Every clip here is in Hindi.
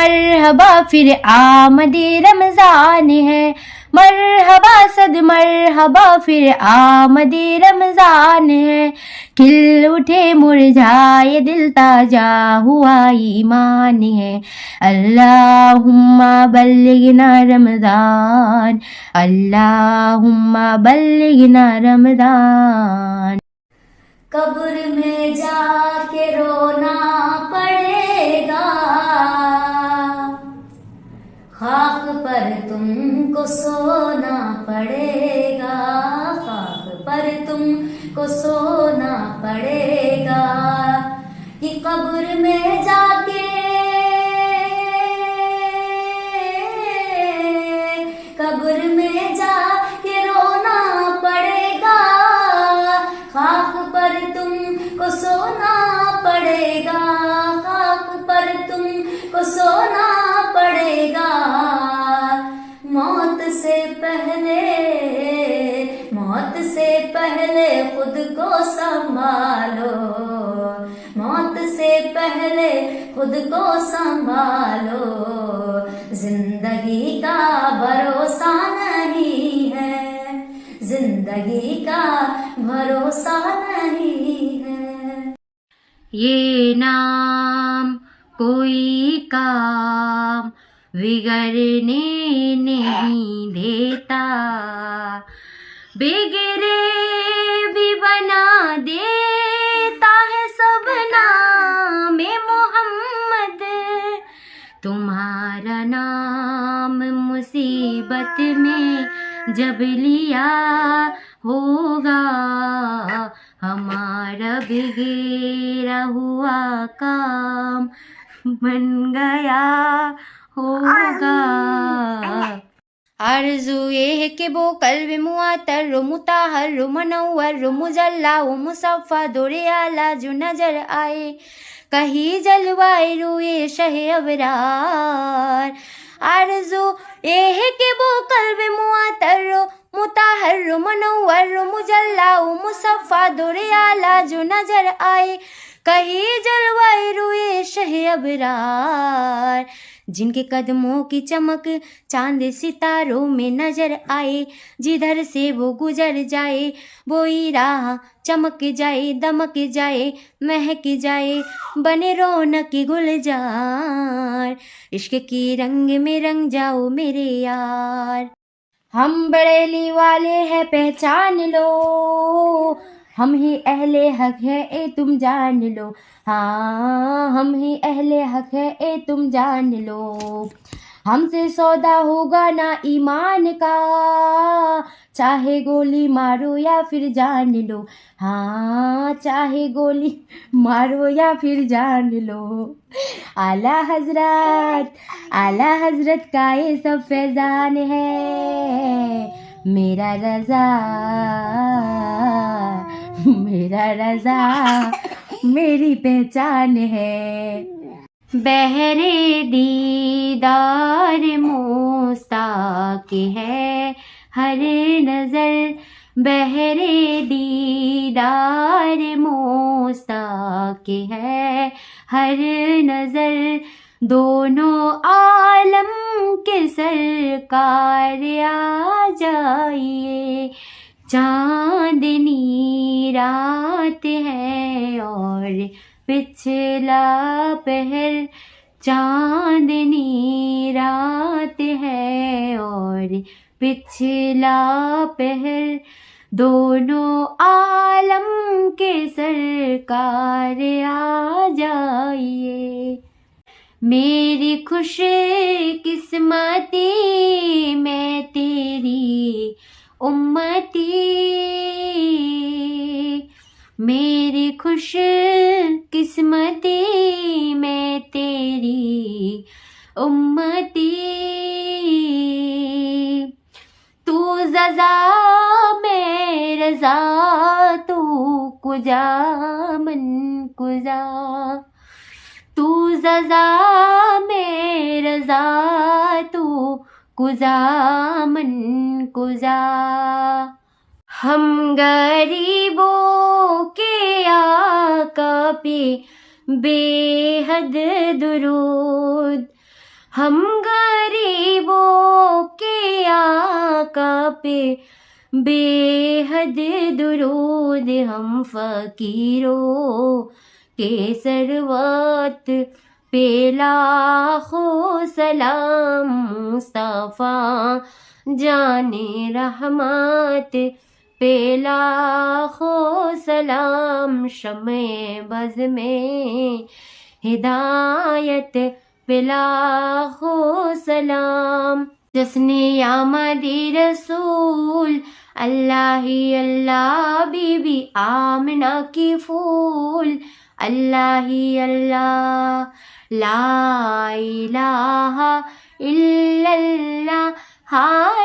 मरहबा फिर आमदे रमजान है, मरहबा सद मरहबा फिर आमदे रमजान है। खिल उठे मुरझाए दिल ताजा हुआ ईमान है। अल्लाहुम्मा बल्लिगना रमजान, अल्लाहुम्मा बल्लिगना रमजान। कब्र में जाके रोना पड़ेगा, खाक पर तुमको सोना पड़ेगा, खाक पर तुमको सोना पड़ेगा। कि कब्र में जाके, कब्र में जाके रोना पड़ेगा, खाक पर तुमको सोना पड़ेगा, खाक पर तुमको सोना पड़ेगा। मौत से पहले, मौत से पहले खुद को संभालो, मौत से पहले खुद को संभालो। जिंदगी का भरोसा नहीं है, जिंदगी का भरोसा नहीं है। ये नाम कोई काम बिगड़ने नहीं देता, बिगड़े भी बना देता है सब नाम मोहम्मद। तुम्हारा नाम मुसीबत में जब लिया होगा, हमारा बिगड़ा हुआ काम बन गया होगा। आरज़ू ये है कि वो कल्ब मुआतर मुताहर मनव्वर मुजल्ला मुसफ़ा दौरे आला जो नजर आए, कहीं जलवाए रूए शहे अबरार। आरज़ू ये है कि वो कल्ब मुआतर मुताहर मनव्वर मुजल्ला मुसफ़ा दौरे आला जो नजर आए, कहीं जलवाए रूए शहे अबरार। जिनके कदमों की चमक चांद सितारों में नजर आए, जिधर से वो गुजर जाए वो ही राह चमक जाए, दमक जाए, महक जाए, बने रौनक गुलजार। इश्क की रंग में रंग जाओ मेरे यार। हम बरेली वाले हैं पहचान लो, हम ही अहले हक है ए तुम जान लो, हाँ हम ही अहले हक है ए तुम जान लो। हमसे सौदा होगा ना ईमान का, चाहे गोली मारो या फिर जान लो, हाँ चाहे गोली मारो या फिर जान लो। आला हजरत, आला हजरत का ये सब फैजान है, मेरा रजा, मेरा रजा मेरी पहचान है। बहरे दीदार मुस्ताक है हर नजर, बहरे दीदार मुस्ताक है हर नजर। दोनों आलम के सरकार आ जाइए, चांदनी रात है और पिछला पहर, चांदनी रात है और पिछला पहर। दोनों आलम के सरकार आ जाइए। मेरी खुश किस्मती मैं तेरी उम्मती, मेरी खुश किस्मती मैं तेरी उम्मती। तू ज़ज़ा मैं रज़ा, तू कुजा मन कुजा, तू ज़ज़ा मैं रज़ा, तू कुजा मन कुजा। हम गरीबों के आका पे बेहद दुरूद, हम गरीबों के आका पे बेहद दुरूद, हम फकीरों के सरवत पे लाखों सलाम। मुस्तफा जाने रहमत पे लाखों सलाम। शमे बज़ में हिदायत पे लाखों सलाम। जस्ने आमदी रसूल अल्लाह ही अल्लाह, बीबी आमना की फूल अल्लाह ही अल्लाह। ला इलाहा इल्लल्लाह,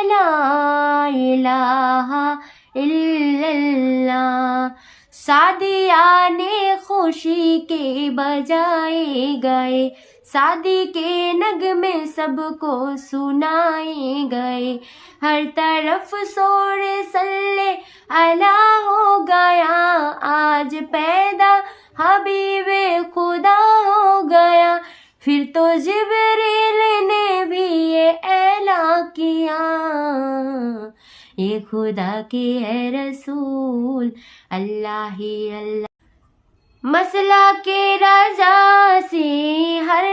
ला इलाहा इल्लल्लाह। सादियाने खुशी के बजाए गए, शादी के नगमे सबको सुनाए गए। हर तरफ शोर सल्ले अला हो गया, आज पैदा हबीबे खुदा हो गया। फिर तो जिब्रील ने भी ये ऐला किया, ये खुदा के है रसूल अल्लाह ही अल्लाह। मसला के राजा से हर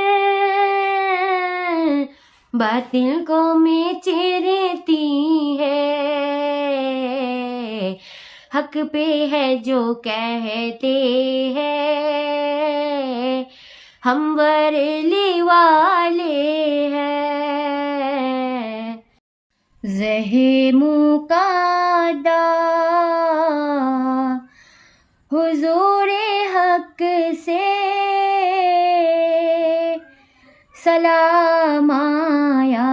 बातिल को में चिरती है, हक पे है जो कहते हैं, हम बरेली वाले हैं। ज़हे मुक़द्दा हुज़ूरे हक से सलाम आया,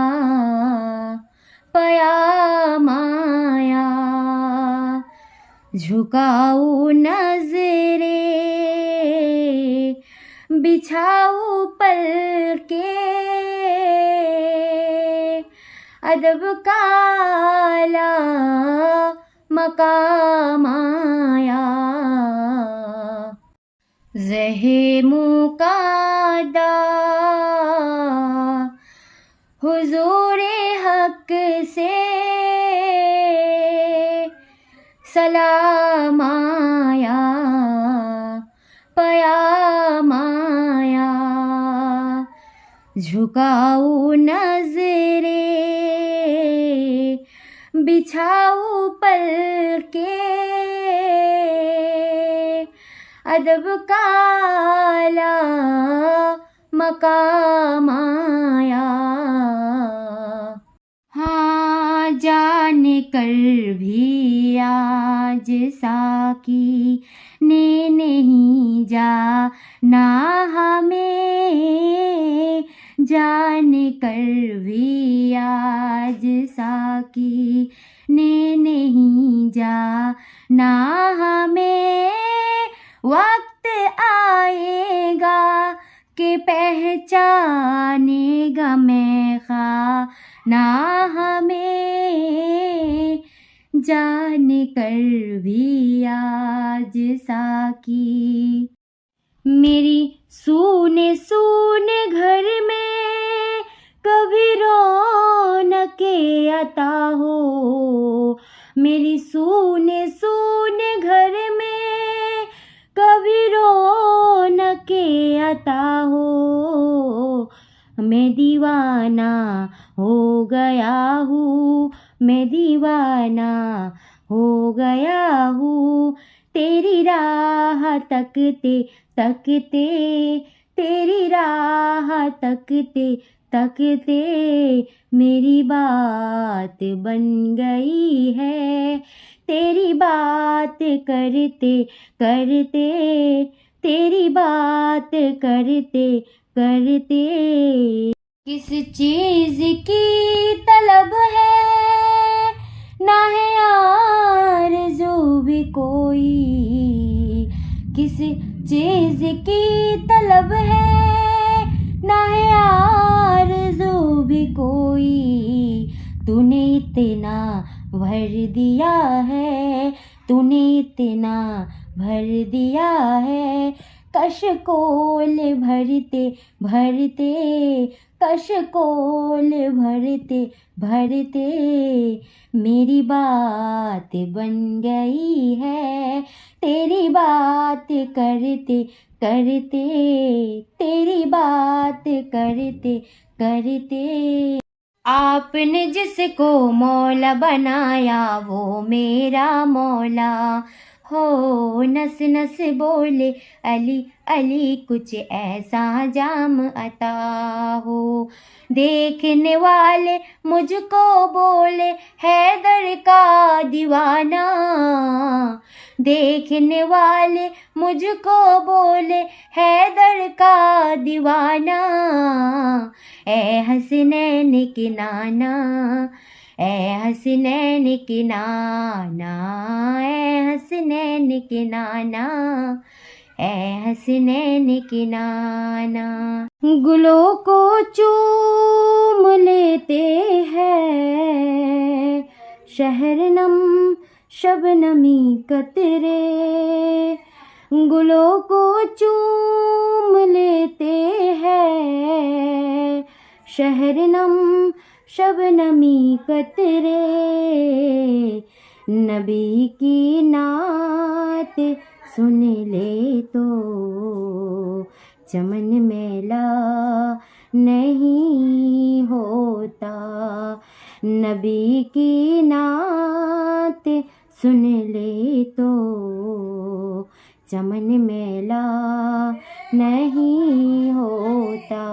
पयाम आया। झुकाऊ नज़रे बिछाऊ पलके, अदब काला मकाम आया। ज़हे मुक़द्दा हुज़ूरे हक से सलाम आया, पयाम आया। झुकाऊ नज़रे बिछाऊ पलके, अदब काला मकाम आया। हाँ जान कर भी आज साकी ने नहीं जाना हमें, जान कर भी आज साकी ने नहीं जाना हमें। वक्त आएगा कि पहचानेगा मैं खाना हमें, जान कर भी आज साकी। मेरी सूने सूने घर में कभी रौनके अता हो, मेरी सूने सूने घर में कभी रौनके अता हो। मैं दीवाना हो गया हूँ, मैं दीवाना हो गया हूँ। तेरी राह तकते तकते, तेरी राह तकते तकते मेरी बात बन गई है। तेरी बात करते करते, तेरी बात करते करते। किस चीज की तलब है ना है आरज़ू भी कोई, किस चीज की तलब है ना है आरज़ू भी कोई। तूने इतना भर दिया है, तूने इतना भर दिया है। कशकोल भरते भरते, कशकोल भरते भरते, मेरी बात बन गई है तेरी बात करते करते, तेरी बात करते करते। आपने जिसको मौला बनाया वो मेरा मौला हो, नस नस बोले अली अली, कुछ ऐसा जाम अता हो। देखने वाले मुझको बोले हैदर का दीवाना, देखने वाले मुझको बोले हैदर का दीवाना, ए हसनैन के नाना, ए हसनैन के नाना, ए हसनैन के नाना, ए हसनैन के नाना। गुलों को चूम लेते हैं शहरनम शबनमी कतरे, गुलों को चूम लेते हैं शहरनम शबनमी कतरे, नबी की नात सुन ले तो चमन मेला नहीं होता, नबी की नात सुन ले तो चमन मेला नहीं होता।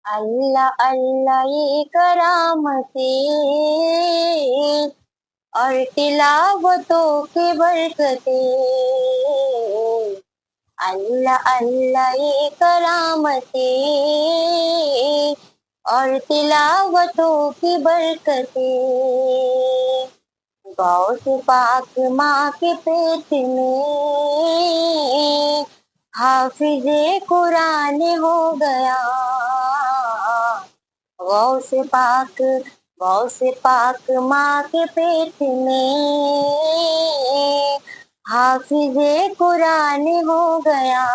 अल्लाह अल्लाह ये करामतें और तिलावतों की बरकतें, अल्लाह अल्लाह ये करामतें और तिलावतों की बरकतें, गौस पाक माँ के पेट में हाफिज़े कुरान हो गया, गौस पाक माँ के पेट में हाफिज़े कुरान हो गया।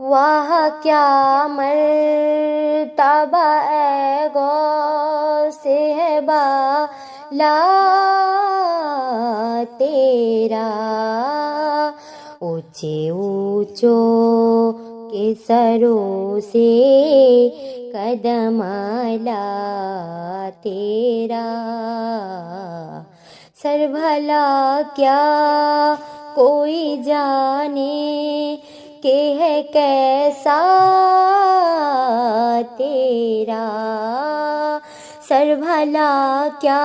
वाह क्या मर्तबा ए गौसे है बाला तेरा, ऊंचे ऊंचों के सरों से कदम आला तेरा, सर भला क्या कोई जाने के है कैसा तेरा, सर भला क्या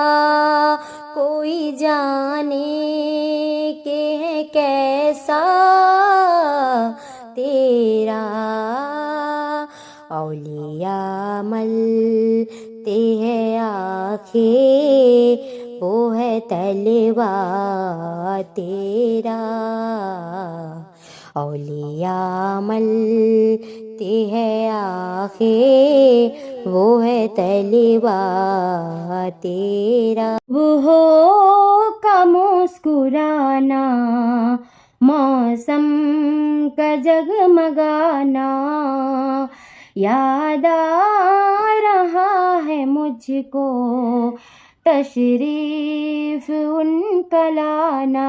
कोई जाने के है कैसा तेरा, औलिया मलते हैं आँखें वो है तलवा तेरा, औलिया मलते हैं आँखें वो है तलवा तेरा। वो हो का मुस्कुराना, मौसम का जगमगाना, याद आ रहा है मुझको तशरीफ उनका लाना,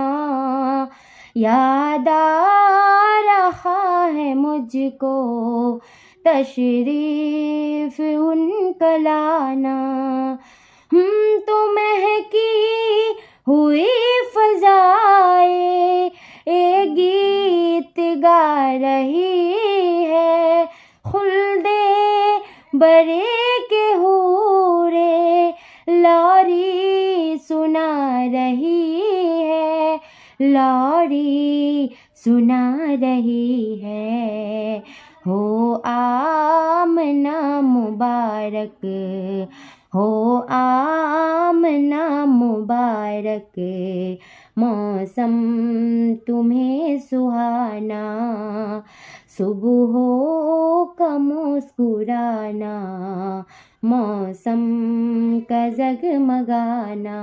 याद आ रहा है मुझको तशरीफ उनका लाना। तो महकी हुई फजाए एक गीत गा रही है, खुल्दे बड़े के हूरे लौरी सुना रही है, लौरी सुना रही है। हो आमना मुबारक, हो आमना मुबारक, मौसम तुम्हें सुहाना, सुबहों का मुस्कुराना, मौसम का जगमगाना।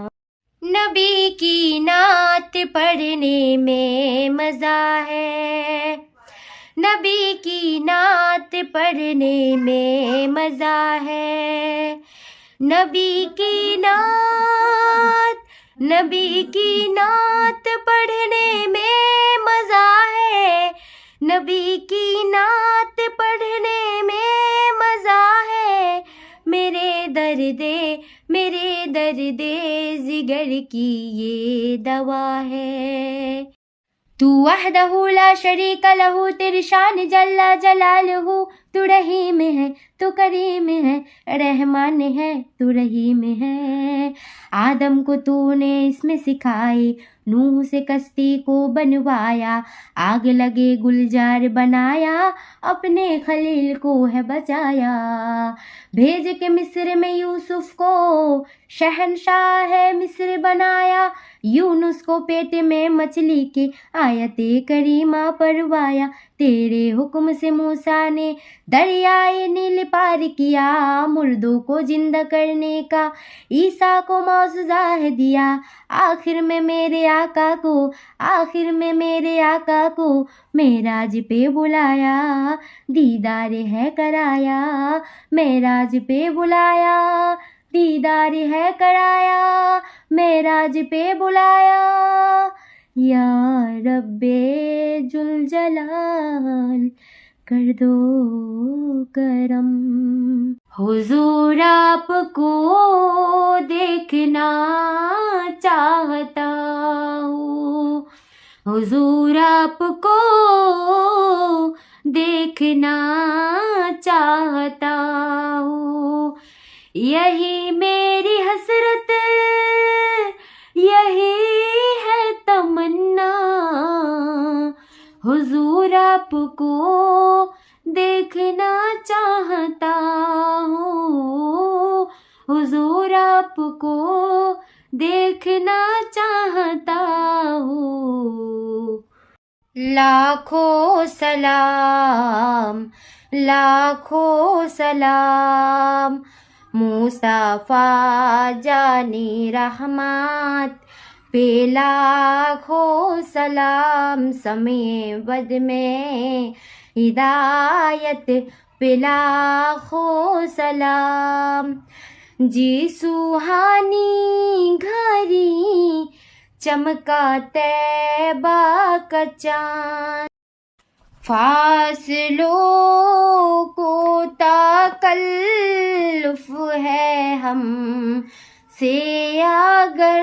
नबी की नात पढ़ने में मज़ा है, नबी की नात पढ़ने में मज़ा है। नबी की नात, नबी की नात पढ़ने में मज़ा है, नबी की नात पढ़ने में मज़ा है। मेरे दर्दे जिगर की ये दवा है। तू वहदहू ला शरीक लहू, तेरी शान जल्ला जलालहू। तू रहीम है, तू करीम है, रहमान है, तू रहीम है। आदम को तूने इसमें सिखाए, नूह से कश्ती को बनवाया, आग लगे गुलजार बनाया, अपने खलील को है बचाया। भेज के मिस्र में यूसुफ को, शहनशाह है मिस्र बनाया, यूनुस को पेट में मछली के आयते करीमा परवाया। तेरे हुक्म से मूसा ने दरियाए नील पार किया, मुर्दों को जिंदा करने का ईसा को मौजूजा है दिया। आखिर में मेरे आका को, आखिर में मेरे आका को मेराज पे बुलाया, दीदार है कराया। मेराज पे बुलाया, दीदार है कराया, मेराज पे बुलाया। या रब्बे जुल जलाल कर दो करम। हुजूर आपको देखना चाहता हूँ, हुजूर आपको देखना चाहता हूँ। यही मेरी हसरत, यही है तमन्ना, हुजूर आपको देखना चाहता हूँ, हुजूर आपको देखना चाहता हूँ। लाखों सलाम, लाखों सलाम, मुस्तफा जानी रहमत पे लाखों सलाम। समय बद में हिदायत पे लाखों सलाम। जी सुहानी घड़ी चमका तैबा का चाँद, फासलों को ताकल्लुफ है हम से अगर,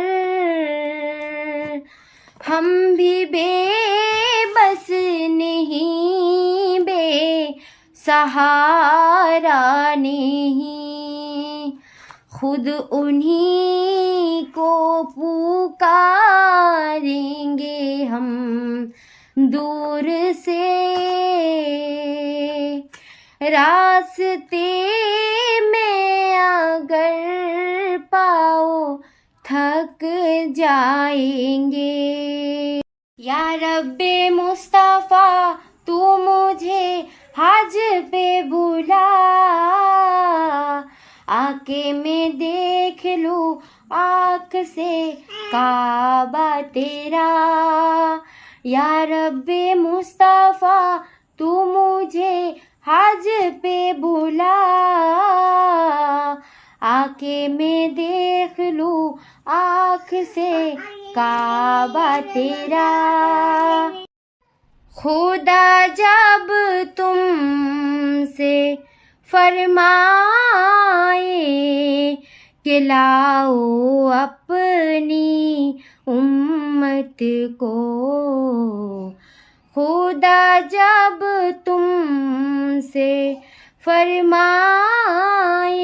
हम भी बेबस नहीं, बेसहारा नहीं, खुद उन्हीं को पुकारेंगे हम दूर से। रास्ते में अगर पाओ थक जाएंगे। या रब्बे मुस्तफा तू मुझे हज पे बुला, आके मैं देख लूं आँख से काबा तेरा। या रब्बे मुस्तफा तू मुझे हज पे बुला, आके मैं देख लूं आँख से काबा तेरा। खुदा जब तुमसे फरमाए कि लाओ अपनी उम्मत को, खुदा जब तुमसे फरमाए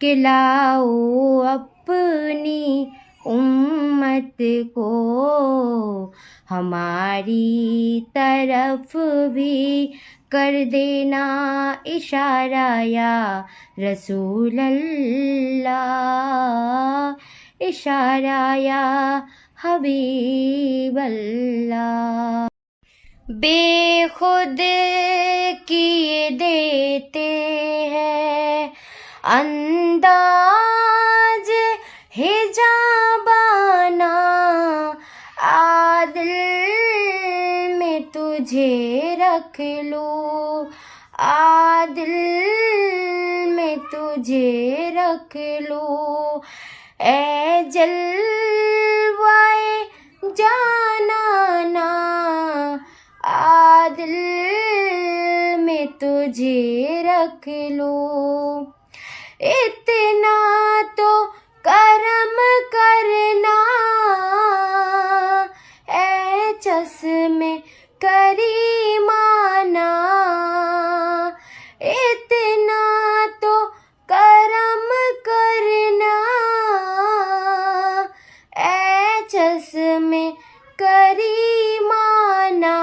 कि लाओ अपनी उम्मत को, हमारी तरफ भी कर देना इशारा या रसूल अल्लाह, इशारा या हबीब अल्लाह। बेखुद किए देते हैं अंदाज हिजाबा, रख लूं, आ दिल में तुझे रख लूं, ए जलवाए जानाना, आ दिल में तुझे रख लूं। इतना तो करम करना, ए चश्मे करीमाना, इतना तो करम करना, ए चश्मे करीमाना,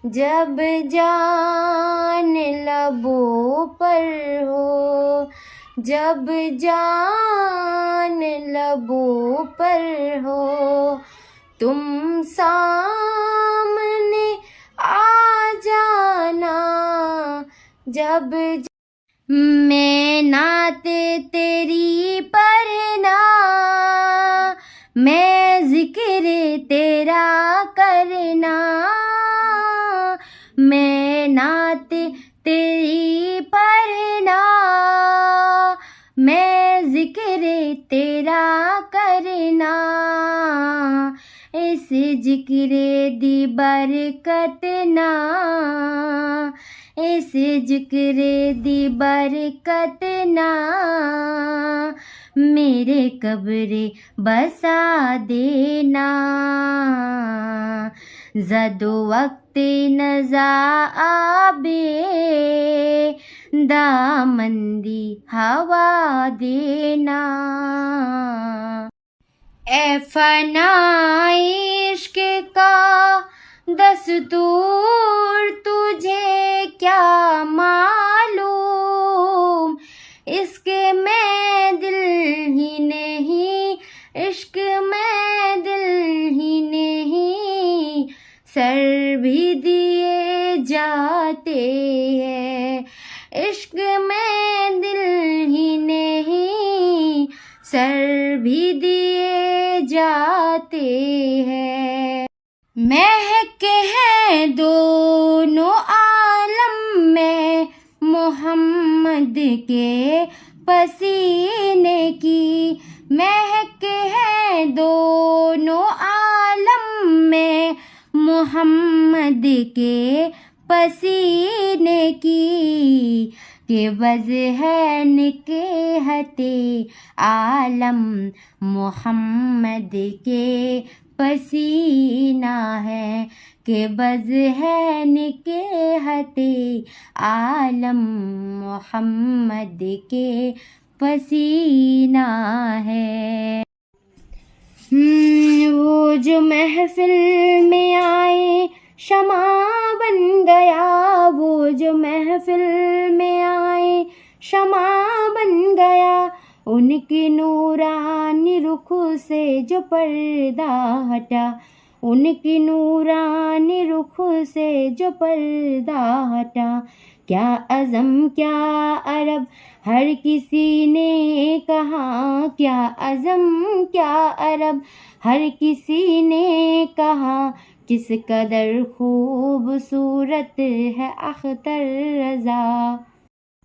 जब जान लबों पर हो, जब जान लबों पर हो, तुम सामने आ जाना, जब मैं नाते तेरी पढ़ना, मैं जिक्र तेरा करना, मैं नाते तेरी पढ़ना, मैं जिक्र तेरा करना, इस जिक्र दी बरकत ना, इस जिक्र दी बरकत ना, मेरे कब्रे बसा देना, ज़दो वक्त नज़ा आबे, दामंदी हवा देना, ए फनाए इश्क का दस्तूर तुझे क्या मालूम, इश्क में दिल ही नहीं, इश्क में दिल ही नहीं, सर भी दिए जाते हैं, इश्क में दिल ही नहीं, सर भी दिए जाते हैं। महके हैं दोनों आलम में मोहम्मद के पसीने की, महके हैं दोनों आलम में मोहम्मद के पसीने की, के बज़ है निकहते आलम मोहम्मद के पसीना है, के बज़ है निकहते आलम मोहम्मद के पसीना है। वो जो महफिल में आए शमा बन गया, वो जो महफिल में आए शमा बन गया, उनके नूरानी रुख से जो पर्दा हटा, उनकी नूरानी रुख से जो पर्दा हटा, क्या अज़म क्या अरब हर किसी ने कहा, क्या अज़म क्या अरब हर किसी ने कहा, किस कदर खूबसूरत है अख्तर रज़ा।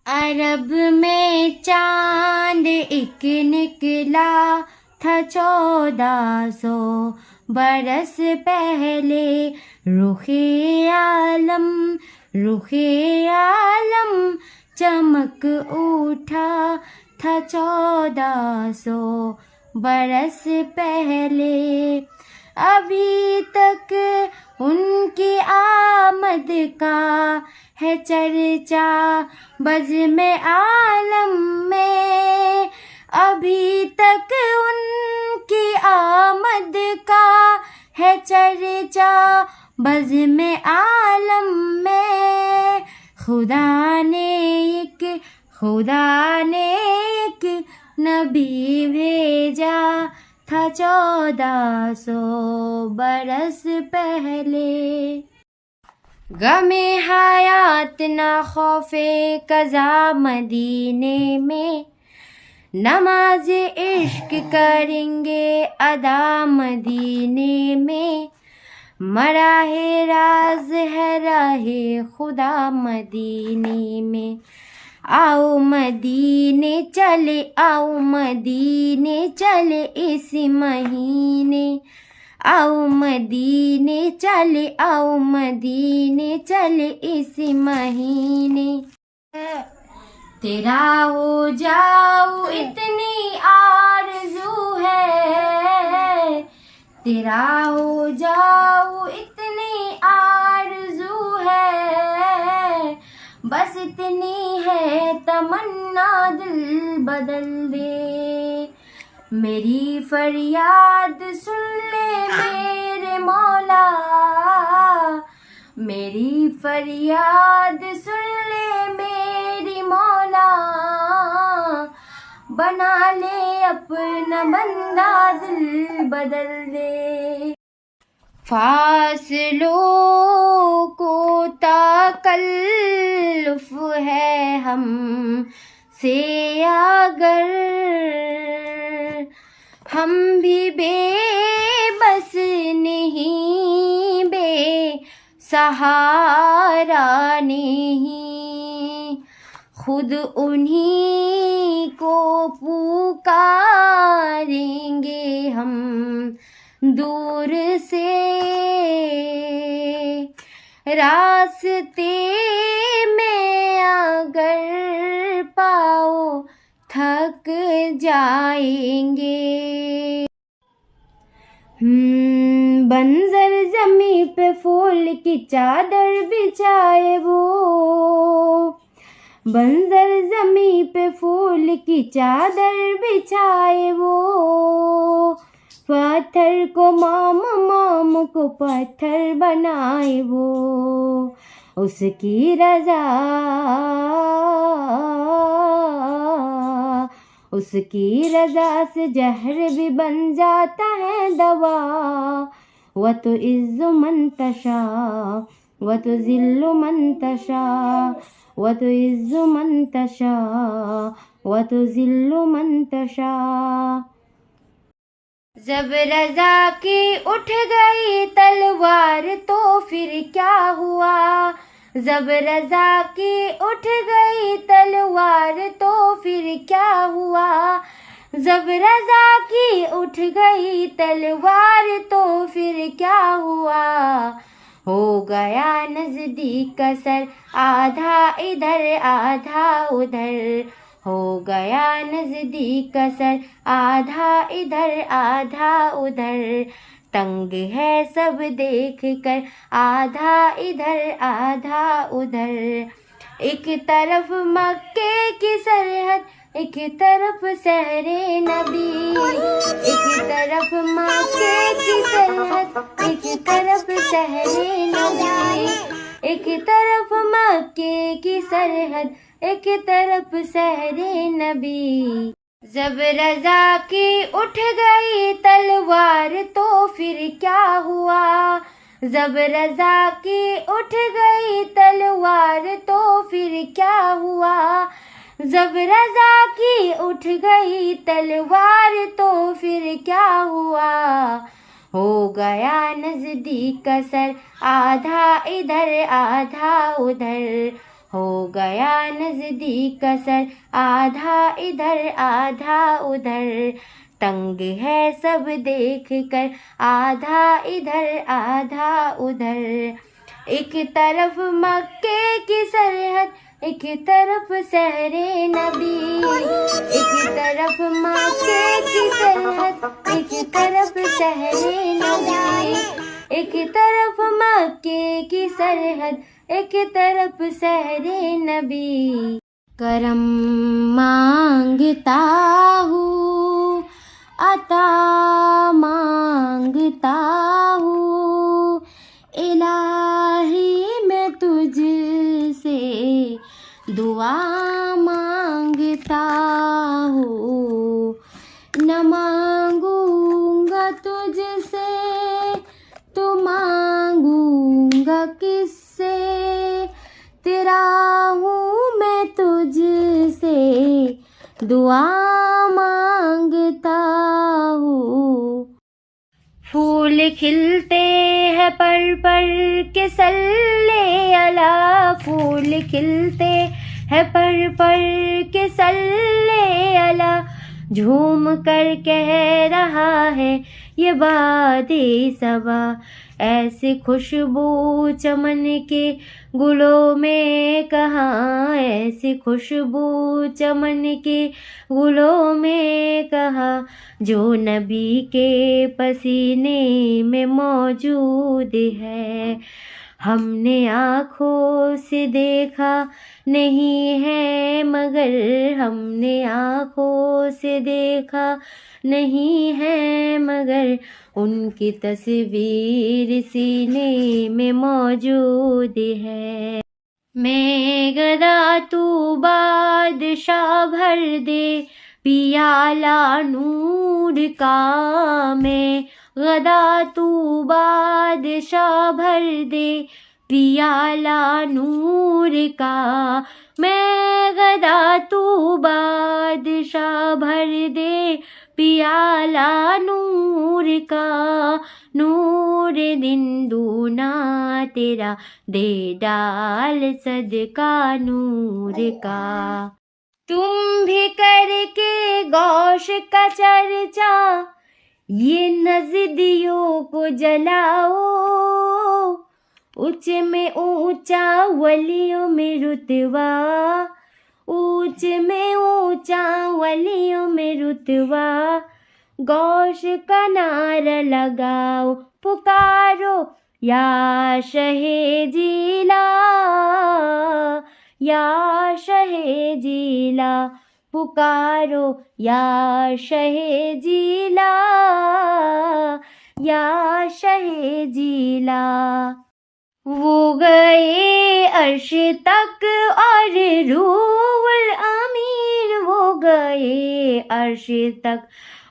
अरब में चांद एक निकला था 1400 बरस पहले, रुखे आलम चमक उठा था 1400 बरस पहले, अभी तक उनकी आमद का है चर्चा बज़्म आलम में, अभी तक उनकी आमद का है चर्चा बज़्म आलम में। खुदा ने एक नबी भेजा था 1400 बरस पहले। गमे हयात न खौफे कज़ा मदीने में, नमाज इश्क करेंगे अदा मदीने में, मरा है राज है राहे खुदा मदीने में। आओ मदीने चले, आओ मदीने चले इस महीने। आओ मदीने चले, आओ मदीने चले इस महीने। तेरा हो जाऊं इतनी आरज़ू है, तेरा हो जाऊं इतनी आरज़ू है, बस इतनी है तमन्ना दिल बदल दे। मेरी फरियाद सुन ले मेरे मौला, मेरी फरियाद सुन ले मेरी मौला, बना ले अपना बंदा दिल बदल दे। फासलों को ताकल्लुफ़ है हम से अगर, हम भी बेबस नहीं, बेसहारा नहीं, खुद उन्हीं को पुकारेंगे हम दूर से। रास्ते में अगर पाओ थक जाएंगे। बंजर जमी पे फूल की चादर बिछाए वो, बंजर जमी पे फूल की चादर बिछाए वो, पत्थर को माम को पत्थर बनाए वो। उसकी रजा, उसकी रजा से जहर भी बन जाता है दवा। व तो इज़्ज़ु मन तशा व तो ज़िल्लु मन तशा, व तो इज़्ज़ु मन तशा व तो ज़िल्लु मन तशा। जब रज़ा की उठ गई तलवार तो फिर क्या हुआ, जब रज़ा की उठ गई तलवार तो फिर क्या हुआ, जब रज़ा की उठ गई तलवार तो फिर क्या हुआ। हो गया नज़दीक सर आधा इधर आधा उधर, हो गया नज़दीक सर आधा इधर आधा उधर। तंग है सब देख कर आधा इधर आधा उधर। एक तरफ मक्के की सरहद, एक तरफ सहरे नबी, एक तरफ मक्के की सरहद, एक तरफ सहरे नबी, एक तरफ मक्के की सरहद, एक तरफ सहरे नबी। जब रज़ा की उठ गई तलवार तो फिर क्या हुआ, जब रज़ा की उठ गई तलवार तो फिर क्या हुआ, जब रज़ा की उठ गई तलवार तो फिर क्या हुआ। हो गया नज़दीक सर आधा इधर आधा उधर, हो गया नज़दीक सर आधा इधर आधा उधर। तंग है सब देख कर आधा इधर आधा उधर। एक तरफ मक्के की सरहद, एक तरफ सहरे नबी, एक तरफ मक्के की सरहद, एक तरफ सहरे नबी, एक तरफ मक्के की सरहद, एक तरफ सहरे नबी। करम मांगता हूँ अता मांगता हूँ, इलाही मैं तुझसे दुआ मांगता हूँ। न मांगूंगा तुझसे तो मांगूंगा किससे, तेरा हूँ मैं तुझसे दुआ मांगता हूँ। फूल फूल खिलते हैं पर के सल्ले अला, फूल खिलते हैं पर के सल्ले अला, झूम कर कह रहा है ये वादे सबा। ऐसी खुशबू चमन के गुलों में कहाँ, ऐसी खुशबू चमन के गुलों में कहाँ, जो नबी के पसीने में मौजूद है। हमने आँखों से देखा नहीं है मगर, हमने आँखों से देखा नहीं है मगर, उनकी तस्वीर सीने में मौजूद है। मैं गदा तू बादशाह भर दे पियाला नूर का, मैं गदा तू बादशाह भर दे पियाला नूर का, मैं गदा तू बादशाह भर दे पियाला नूर का, नूर दिन दूना तेरा दे डाल सदका नूर का। तुम भी करके गौश का चर्चा ये नज़दियों को जलाओ, ऊंच में ऊंचा वलियों में रुतबा, ऊंच में ऊंचा वलियों में रुतबा, गौश का नारा लगाओ पुकारो या शहे जिला, या शहे जिला, पुकारो या शहे जिला, या शहे जिला। वो गए अर्श तक और रूहुल अमीन, वो गए अर्श तक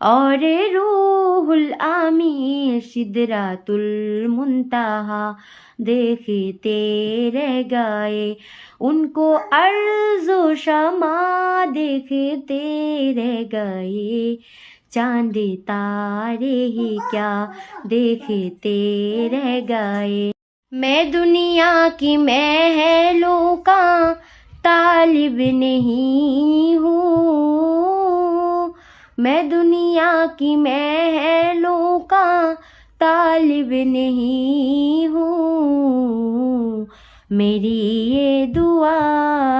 और रूहुल अमीन, सिदरातुल मुंतहा देखते रह गए, उनको अर्ज़ो शमा देखते रह गए, चांद तारे ही क्या देखते रह गए। मैं दुनिया की महलों का तालिब नहीं हूँ, मैं दुनिया की महलों का तालिब नहीं हूँ, मेरी ये दुआ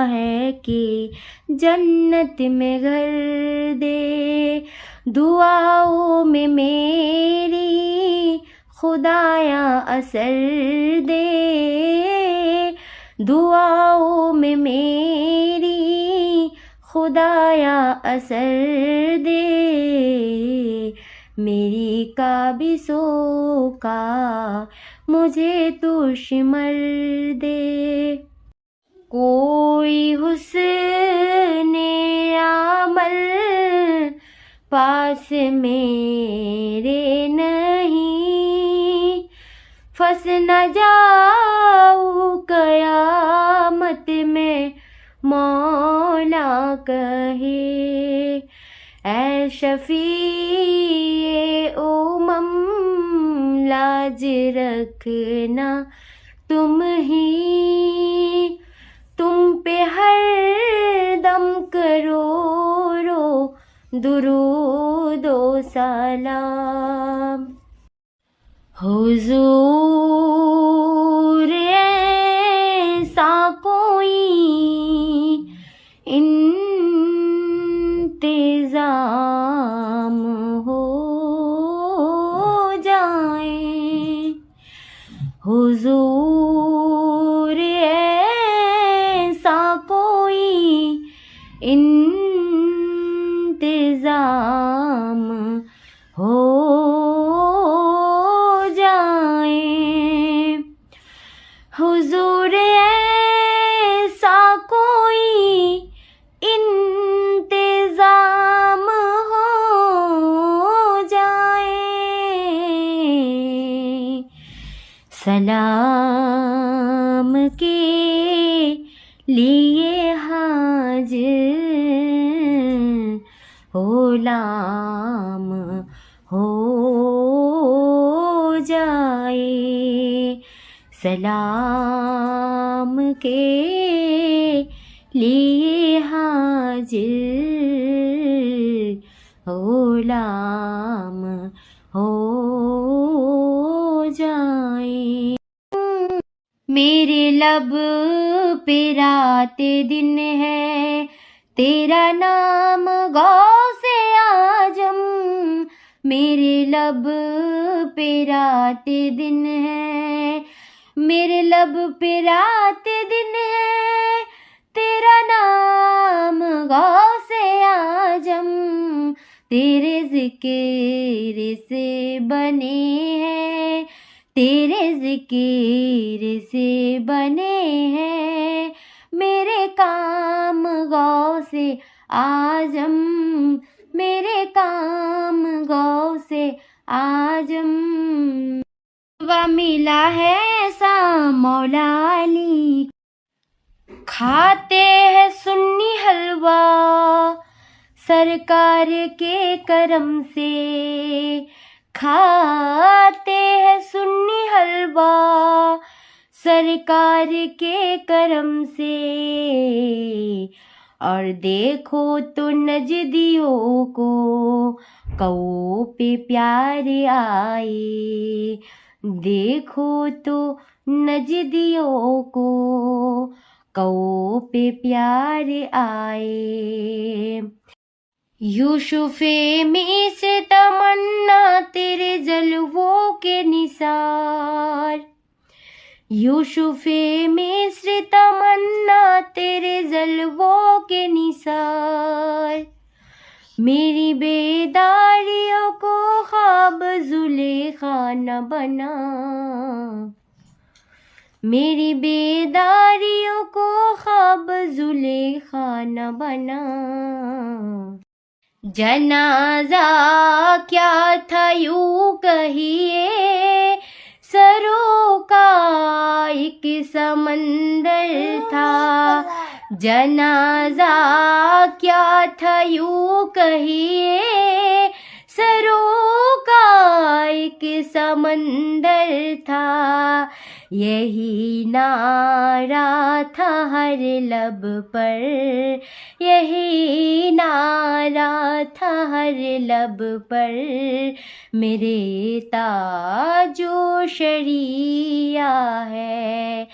है कि जन्नत में घर दे, दुआओं में मेरी खुदाया असर दे, दुआओं में मेरी खुदाया असर दे, मेरी काबिज़ों का मुझे तू शिमर दे। कोई हुस्ने अमल पास मेरे नहीं, फंस न जाऊं कयामत में मौला कहे, ऐ शफीए उमम लाज रखना तुम ही, तुम पे हर दम करोड़ो दुरूद ओ सलाम। हुजूर ऐसा कोई इंतज़ाम हो जाए, हुजूर ऐसा कोई इंतज़ाम हो जाए, हुजूर ऐसा कोई इंतज़ाम हो जाए। सलाम के लिए हाजिर गुलाम हो जाए। सलाम के लिए हाजिर गुलाम हो जाए। मेरे लब पे राते दिन है, तेरा नाम गौसे आजम। मेरे लब पे राते दिन है, मेरे लब पे राते दिन है, तेरा नाम गौसे आजम। तेरे ज़िक्र से बने हैं, तेरे ज़िक्र से बने हैं मेरे काम गौसे आजम, मेरे काम गौसे आजम। वा मिला है ऐसा मौला अली, खाते हैं सुन्नी हलवा सरकार के करम से। खाते हैं सुन्नी हलवा सरकार के करम से। और देखो तो नजदियों को कौ पे प्यार आए। देखो तो नजदियों को कौ पे प्यार आए। यूसुफ़े में से तमन्ना तेरे जलवों के निसार। यूसुफ़े में से तमन्ना तेरे जलवों के निसार। मेरी बेदारियों को ख्वाब जुलेखा न बना। मेरी बेदारियों को ख्वाब जुलेखा न बना। जनाजा क्या था यूं कहिए, सरों का एक समंदर था। जनाजा क्या था यूं कहिए, सरों का एक समंदर था। यही नारा था हर लब पर, यही नारा था हर लब पर। मेरे ताजो शरिया है,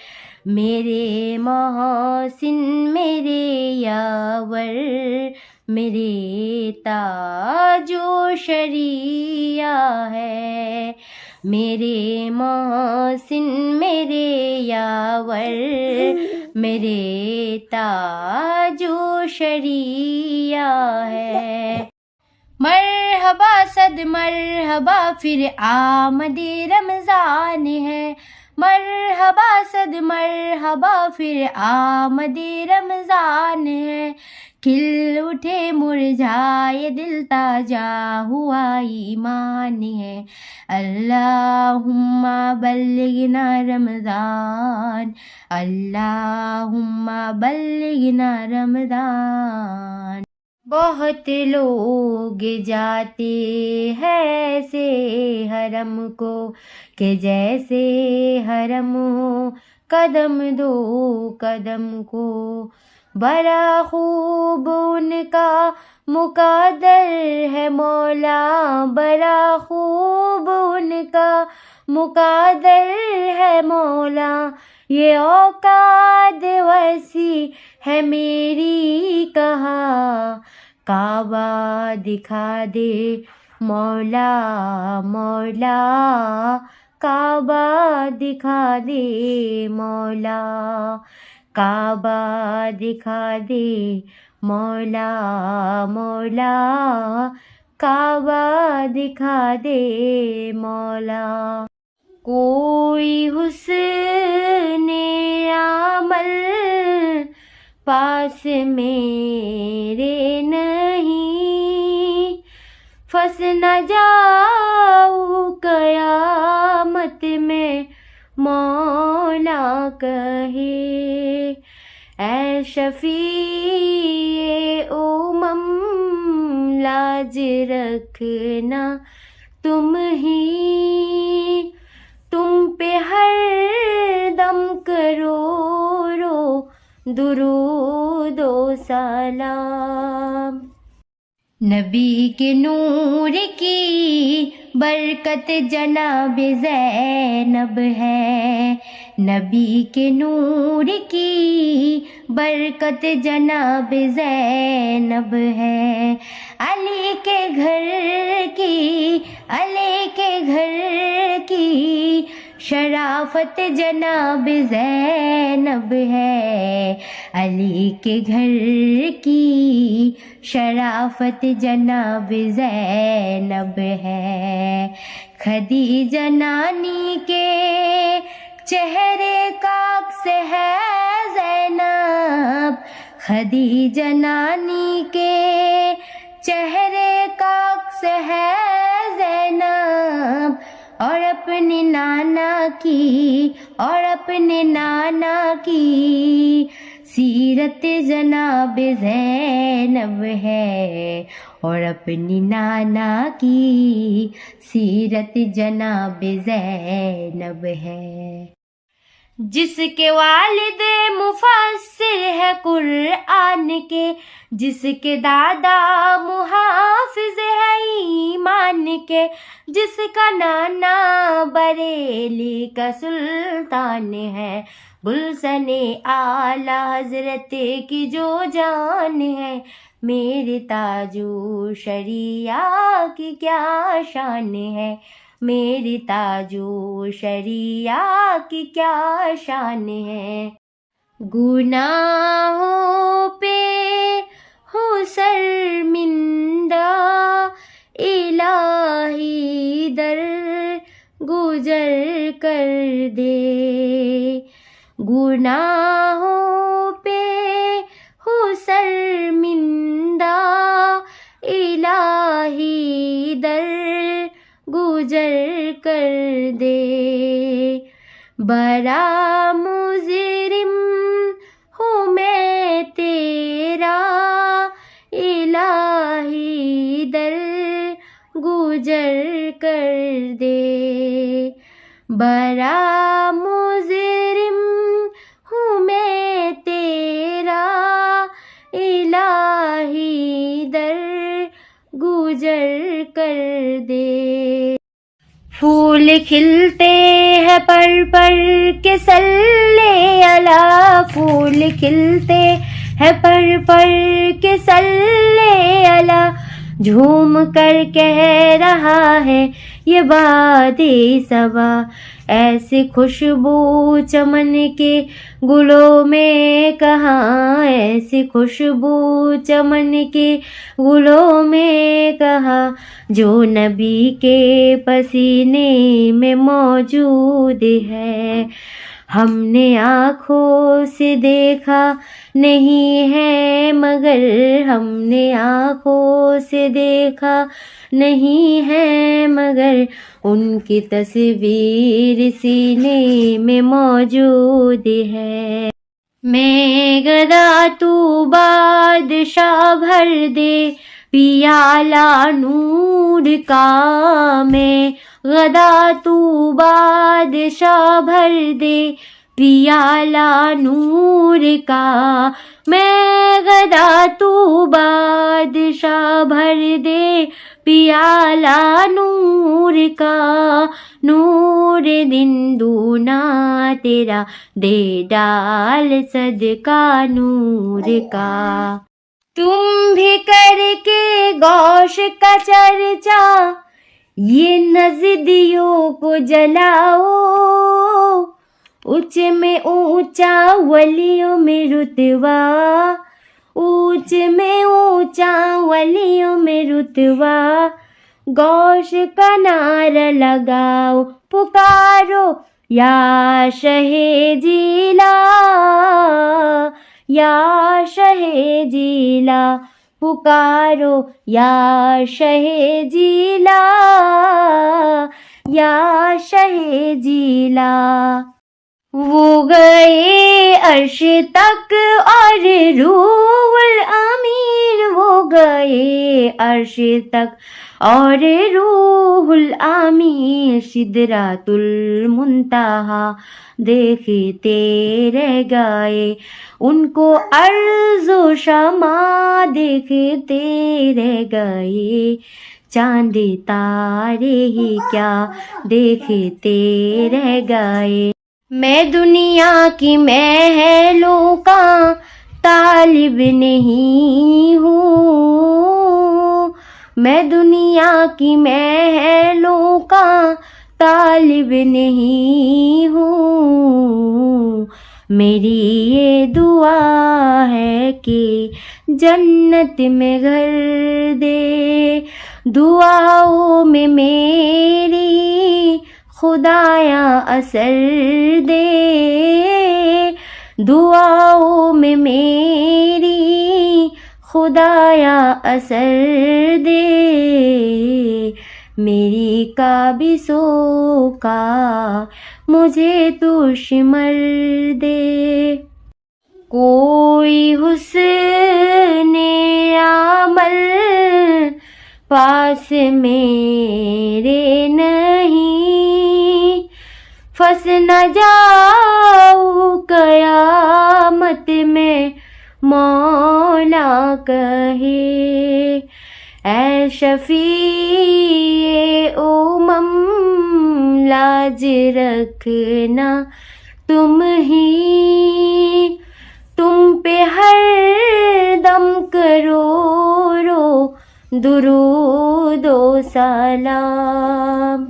मेरे मोहसिन मेरे यावर। मेरे ताजो शरिया है, मेरे मोहसिन मेरे यावर। मेरे ताजो शरिया है। मरहबा सद मरहबा फिर आमदे रमज़ान है। मरहबा सद मरहबा फिर आमदे रमज़ान है। खिल उठे मुरझाए दिल ताजा हुआ ईमान है। अल्लाहुम्मा बल्लिगना रमज़ान, अल्लाहुम्मा बल्लिगना रमज़ान। बहुत लोग जाते हैं ऐसे हरम को कि जैसे हरम हो कदम दो कदम को। बड़ा खूब उनका मुक़द्दर है मौला, बड़ा खूब उनका मुक़द्दर है मौला। ये औकात वसी है मेरी कहा, काबा दिखा दे मौला मौला। काबा दिखा दे मौला, काबा दिखा दे मौला मौला। काबा दिखा दे मौला। कोई हुस्ने अमल पास मेरे नहीं, फंस न जाऊं कयामत में मौला कहे। ऐ शफीए उमम लाज रखना तुम ही, तुम पे हर दम करो रो दुरूद ओ सलाम। नबी के नूर की बरकत जनाब ज़ैनब है, नबी के नूर की बरकत जनाब ज़ैनब है। अली के घर की, अली के घर की शराफत जनाब ज़ैनब है, अली के घर की शराफत जनाब ज़ैनब है। खदीजा नानी के चेहरे का अक्स है ज़ैनब, खदीजा नानी के चेहरे का अक्स है ज़ैनब। और अपने नाना की, और अपने नाना की सीरत जनाब ज़ैनब है, और अपनी नाना की सीरत जनाब ज़ैनब है। जिसके वालिद मुफस्सिर है कुरआन के, जिसके दादा मुहाफिज है ईमान के, जिसका नाना बरेली का सुल्तान है, गुलशने आला हजरत की जो जान है। मेरे ताजो शरिया की क्या शान है, मेरी ताजो शरिया की क्या शान है। गुनाहों पे हो शर्मिंदा इलाही दर गुजर कर दे, गुनाहों पे हो शर्मिंदा इलाही दर गुजर कर दे। बड़ा मुजरिम हूँ मैं तेरा इलाही दर गुजर कर दे, बड़ा मुजरिम हूँ मैं तेरा इलाही दर गुजर कर दे। फूल खिलते हैं पर के सल्ले अला, फूल खिलते हैं पर के सल्ले अला। झूम कर कह रहा है ये वादी सबा, ऐसी खुशबू चमन के गुलों में कहाँ, ऐसी खुशबू चमन के गुलों में कहाँ, जो नबी के पसीने में मौजूद है। हमने आँखों से देखा नहीं है मगर, हमने आँखों से देखा नहीं है मगर, उनकी तस्वीर सीने में मौजूद है। मैं गदा तू बादशाह भर दे पियाला नूर का, मैं गदा तू बादशाह भर दे पियाला नूर का, मैं गदा तू बादशाह भर दे पियाला नूर का। नूर दिन दूना तेरा दे डाल सदका नूर का। तुम भी करके गौश का चर्चा ये नज़दियों को जलाओ, ऊंचे में ऊंचा वलियों में रुतबा, ऊंचे में ऊंचा वलियों में रुतबा। गौश का नारा लगाओ पुकारो या शहे जिला, या शहे जिला पुकारो या शहे जिला, या शहे जिला। वो गए अर्श तक और रूहुल अमीन, वो गए अर्श तक और रूहुल आमी सिदरातुल मुंतहा देखते रह गए, उनको अर्ज़ो शमा देखते रह गए, चांद तारे ही क्या देखते रह गए। मैं दुनिया की महलों का तालिब नहीं हूँ, मैं दुनिया की महलों का तालिब नहीं हूँ, मेरी ये दुआ है कि जन्नत में घर दे, दुआओं में मेरी खुदाया असर दे, दुआओं में मेरी खुदाया असर दे, मेरी काबिज़ों का मुझे तू शिमर दे। कोई हुस्ने अमल पास मेरे नहीं, फंस न जाऊं कयामत में मौला कहे, ऐ शफीए उमम लाज रखना तुम ही, तुम पे हर दम करोड़ों दुरूद ओ सलाम।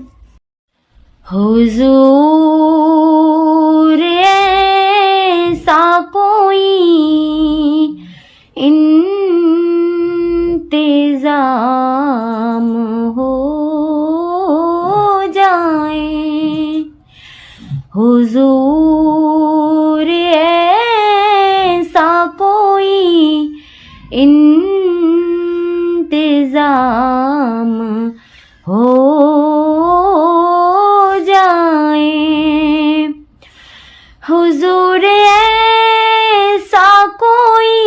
हुजूर ऐसा कोई इंतजाम हो जाए, हुजूर ऐसा कोई इंतजाम हो जाए, हुजूर ऐसा कोई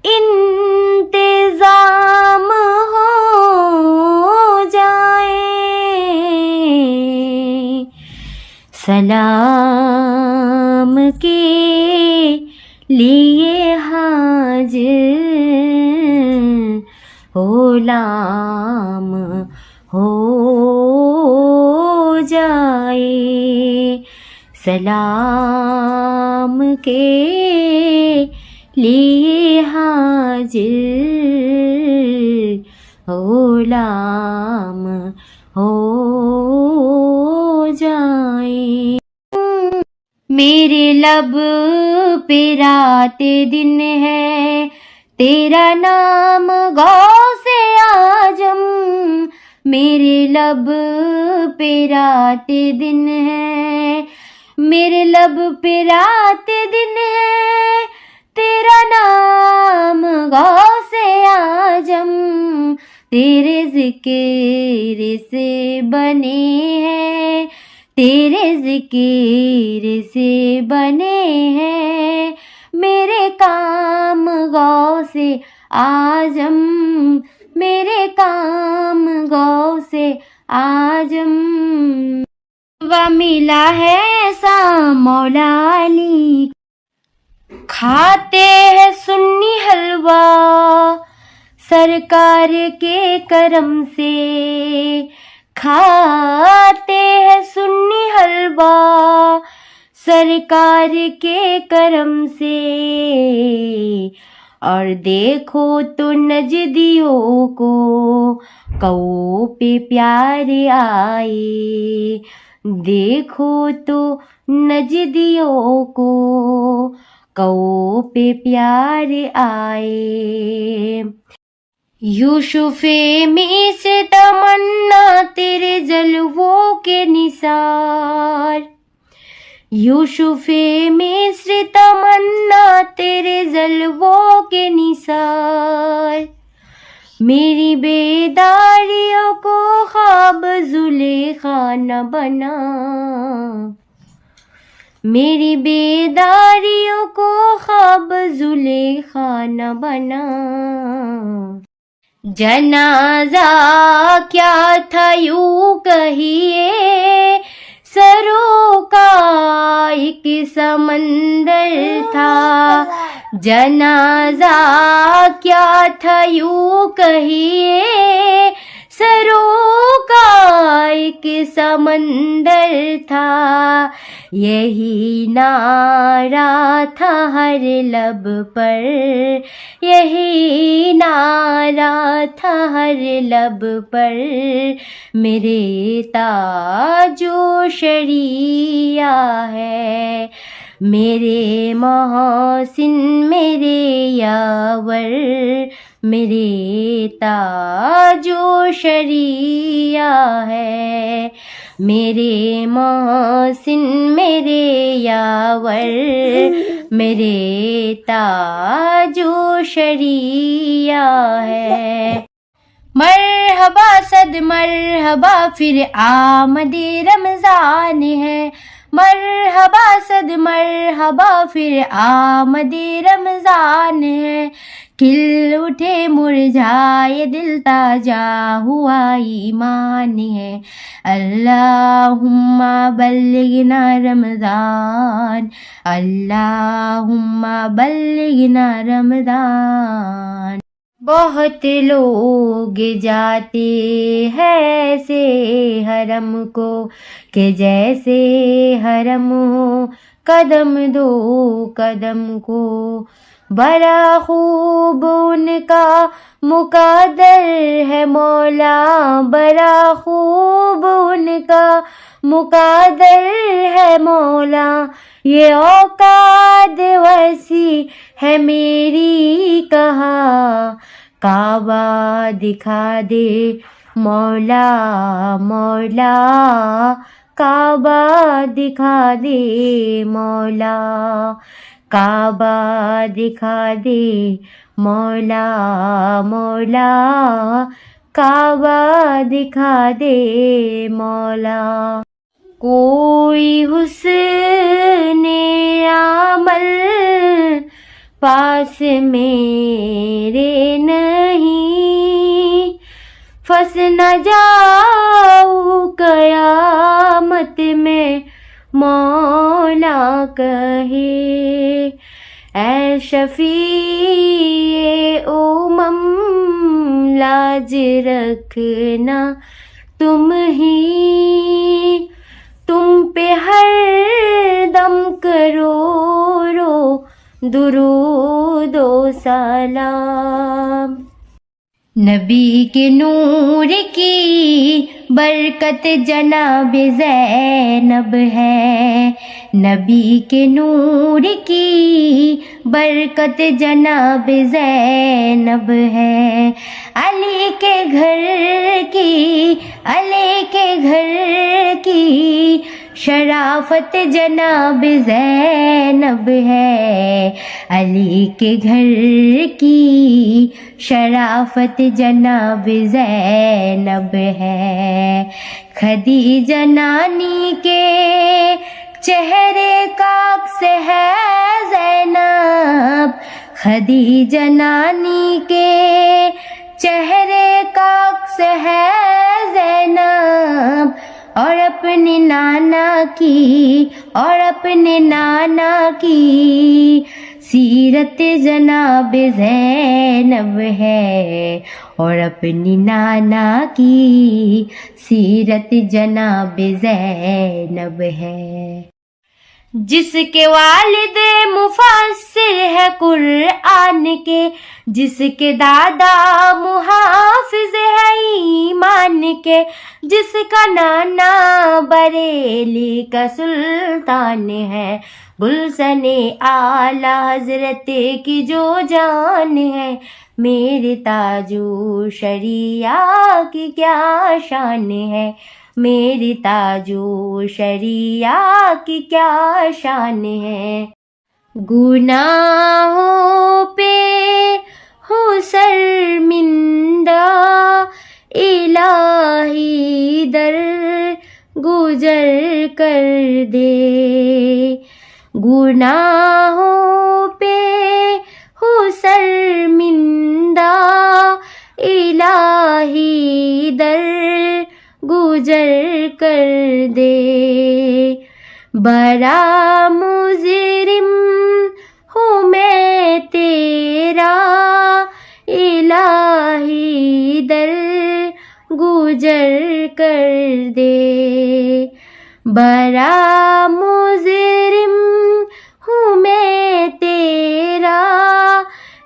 इंतजाम हो जाए, सलाम के लिए हाजिर गुलाम हो जाए, सलाम के लिए हाजिर गुलाम हो जाए। मेरे लब पे रात दिन है, तेरा नाम गौसे आजम, मेरे लब पे रात दिन है, मेरे लब पे रात दिन है, तेरा नाम गौसे आजम, तेरे जिक्र से बने हैं, तेरे जिक्र से बने हैं मेरे काम गौसे आजम, मेरे काम गौसे आजम। व मिला है ऐसा मौला अली, खाते हैं सुन्नी हलवा सरकार के करम से, खाते हैं सुन्नी हलवा सरकार के करम से, और देखो तो नजदियों को कौ पे प्यार आए, देखो तो नजदियों को कौ पे प्यार आए। यूसुफे में से तमन्ना तेरे जलवों के निसार, यूसुफे में से तमन्ना तेरे जलवों के निसार, मेरी बेदारियों को ख्वाब जुलेखा न बना, मेरी बेदारियों को ख्वाब जुलेखा न बना। जनाजा क्या था यूं कहिए, सरों का एक समंदर था। जनाजा क्या था यूं कहिए, सरों का एक समंदर था। यही नारा था हर लब पर, यही नारा था हर लब पर, मेरे ताजो शरिया है। मेरे मोहसिन मेरे यावर, मेरे ताजो शरिया है। मेरे मोहसिन मेरे यावर, मेरे ताजो शरिया है। मरहबा सद मरहबा फिर आमदे रमजान है। मरहबा सद मरहबा फिर आमदे रमजान है। खिल उठे मुरझाए दिल ताजा हुआ ईमान है। अल्लाहुम्मा बल्लिगना रमजान, अल्लाहुम्मा बल्लिगना रमजान। बहुत लोग जाते हैं ऐसे हरम को, कि जैसे हरम हो कदम दो कदम को। बड़ा खूब उनका मुकादर है मौला, बड़ा खूब उनका मुकादर है मौला। ये औकात वसी है मेरी कहा, काबा दिखा दे मौला मौला, काबा दिखा दे मौला, काबा दिखा दे मौला मौला, काबा दिखा दे मौला। कोई हुस्ने अमल पास मेरे नहीं, फंस न जाऊं कयामत में मौला कहे। ऐ शफीए उमम लाज रखना तुम ही, तुम पे हर दम करोड़ो दुरूदो सलाम। नबी के नूर की बरकत जनाब ज़ैनब है। नबी के नूर की बरकत जनाब ज़ैनब है। अली के घर की, अली के घर की शराफत जनाब ज़ैनब है। अली के घर की शराफत जनाब ज़ैनब है। खदीजा नानी के चेहरे का अक्स है ज़ैनब, खदीजा नानी के चेहरे का अक्स है ज़ैनब। और अपने नाना की, और अपने नाना की सीरत जनाब ज़ैनब है। और अपनी नाना की सीरत जनाब ज़ैनब है। जिसके वालिद मुफस्सिर है कुरआन के, जिसके दादा मुहाफिज है ईमान के, जिसका नाना बरेली का सुल्तान है। गुलशने आला हजरत की जो जान है। मेरे ताजो शरिया की क्या शान है। मेरी ताजो शरिया की क्या शान है। गुनाहों पे हो शर्मिंदा, इलाही दर गुजर कर दे। गुनाहों पे हो शर्मिंदा, इलाही दर गुजर कर दे। बड़ा मुजरिम हूँ मैं तेरा, इलाही दर गुजर कर दे। बड़ा मुजरिम हूँ मैं तेरा,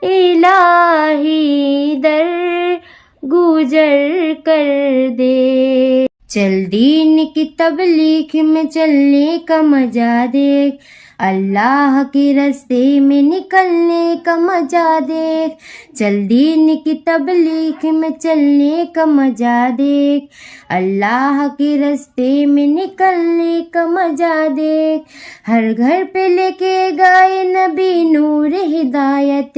इलाही दर गुजर कर दे। चल दीन की तबलीग में चलने का मजा देख, अल्लाह के रास्ते में निकलने का मजा देख। चल दीन की तबलीग में चलने का मजा देख, अल्लाह के रास्ते में निकलने का मजा देख। हर घर पे लेके गए नबी नूर हिदायत,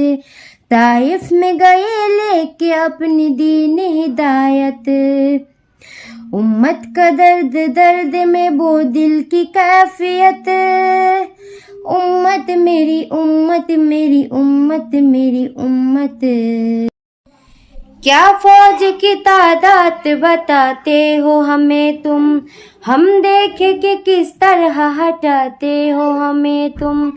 ताइफ में गए लेके अपनी दीन हिदायत। उम्मत का दर्द दर्द में वो दिल की कैफियत, उम्मत मेरी उम्मत मेरी उम्मत मेरी उम्मत। क्या फौज की तादाद बताते हो हमें तुम, हम देखे कि किस तरह हटाते हो हमें तुम।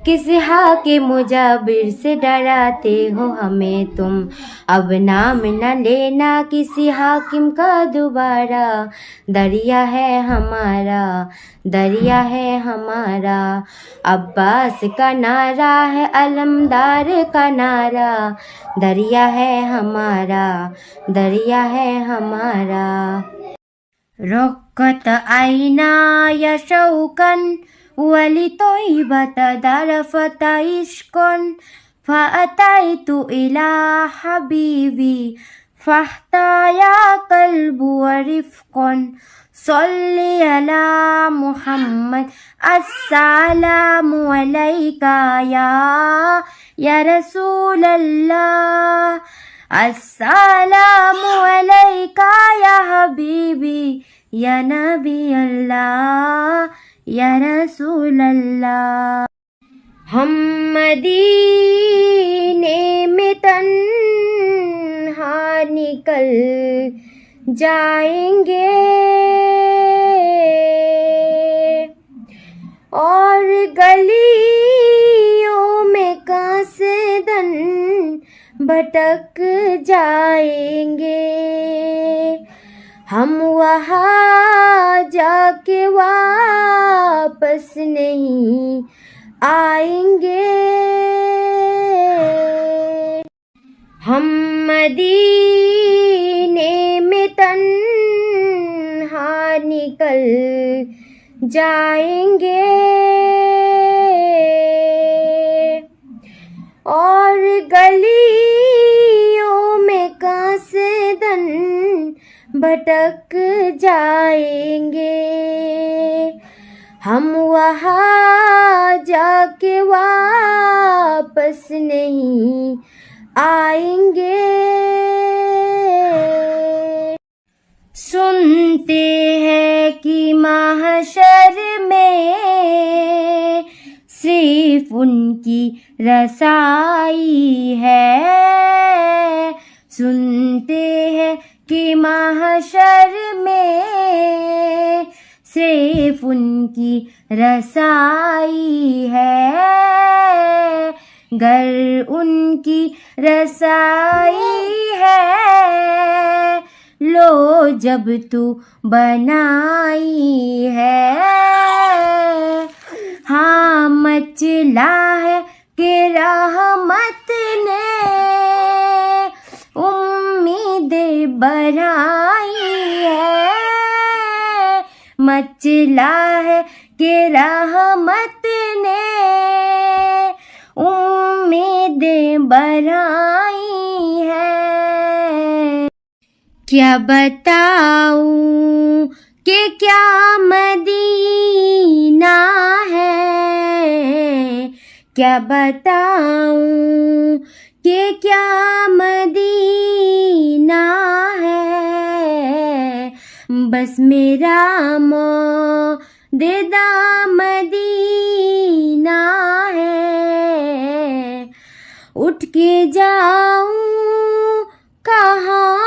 किस हाके मुजाबिर से डराते हो हमें तुम, अब नाम न लेना किसी हाकिम का दोबारा। दरिया है हमारा, दरिया है हमारा, अब्बास का नारा है अलमदार का नारा। दरिया है हमारा, दरिया है हमारा। रक्कत आईना या शौकन वली तोइबत दरफत इश्कन, फ़अतैतु इला हबीबी फ़अहताया क़ल्ब व रिफ़क़न। सल्ली अला मुहम्मद अस्सलामु अलैका या रसूल अल्लाह, अस्सलामु अलैका या हबीबी या नबी अल्लाह या रसूल अल्लाह। हम मदीने में तन्हा निकल जाएंगे, और गलियों में कांसदन भटक जाएंगे। हम वहाँ जाके वापस नहीं आएंगे। हम मदीने में तन्हा निकल जाएंगे, और गलियों में कांसदन भटक जाएंगे। हम वहाँ जाके वापस नहीं आएंगे। सुनते हैं कि महशर में सिर्फ उनकी रसाई है। सुनते हैं कि महशर में सिर्फ उनकी रसाई है। गर उनकी रसाई है, लो जब तू बनाई है। हाँ मचला है कि रहमत ने उम्मीदें बढ़ाई है। मचला है कि रहमत ने उम्मीदें बढ़ाई है। क्या बताऊं कि क्या मदीना है, क्या बताऊं कि क्या मदीना है। बस मेरा मौदेदा मदीना है। उठ के जाऊं कहाँ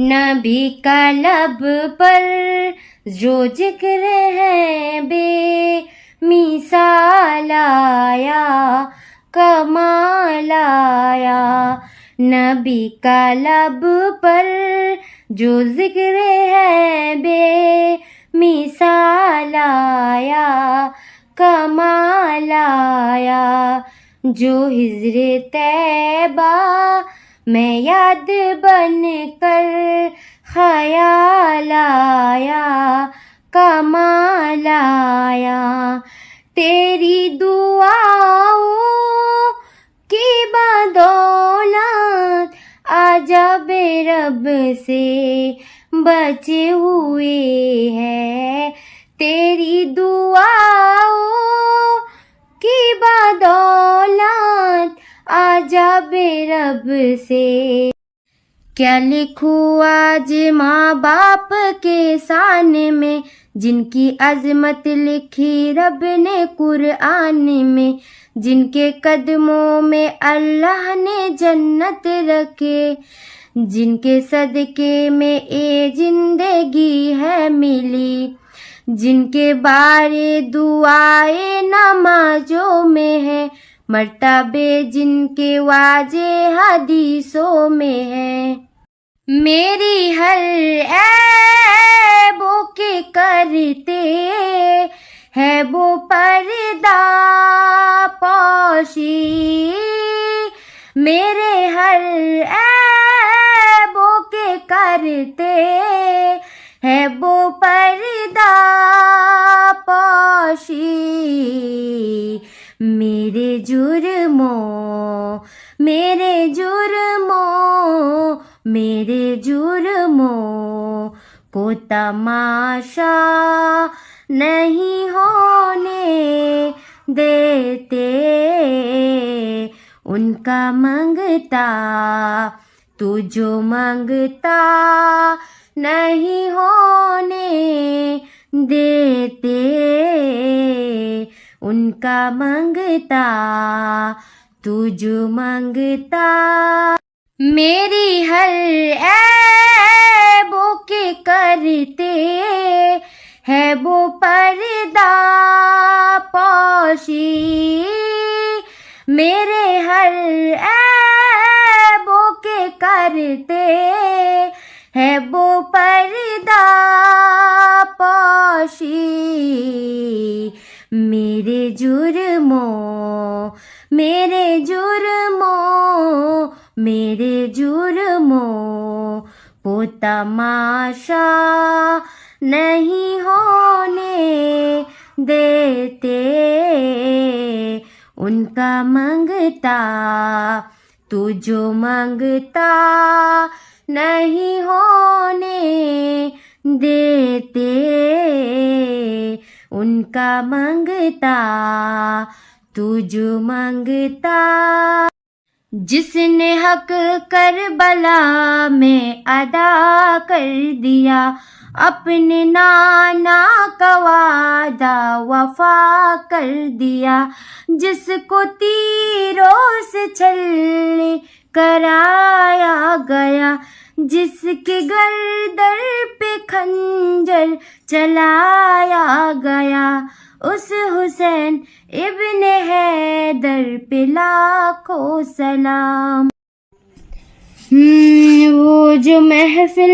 नबी का लब पर जो जिक्र है बेमिसाल आया, कमाल आया। नबी का लब पर जो जिक्र है बेमिसाल आया, कमाल आया। जो हिज्र तैबा मैं याद बन कर ख्याल आया, कमाल आया। तेरी दुआओं की बदौलत आजा बेरब से बचे हुए हैं। तेरी दुआओं की बदौलत आजा बेरब से। क्या लिखूं आज माँ बाप के शान में, जिनकी अजमत लिखी रब ने कुरआन में। जिनके कदमों में अल्लाह ने जन्नत रखे, जिनके सदके में ये जिंदगी है मिली। जिनके बारे दुआए नमाजों में है, मर्तबे जिनके वाजे हदीसों में है। मेरी हर ऐबों के करते है वो पर्दा पोशी। मेरे हर ऐबों के करते है वो पर्दा पोशी। मेरे जुर्मों को तमाशा नहीं होने देते। उनका मंगता तू जो मंगता नहीं होने देते। उनका मंगता तू जो मंगता। मेरी हर ऐबों के करते है वो पर्दा पोशी। मेरे हर ऐबों के करते है वो पर्दा पोशी। मेरे जुर्मों को तमाशा नहीं होने देते। उनका मंगता तू जो मंगता नहीं होने देते। उनका मंगता तू जो मंगता। जिसने हक करबला में अदा कर दिया, अपने नाना का वादा वफा कर दिया। जिसको तीरों से छल्ले कराया गया, जिसके गर्दन पे खंजर चलाया गया, उस हुसैन इब्ने हैदर पे लाखों सलाम। वो जो महफिल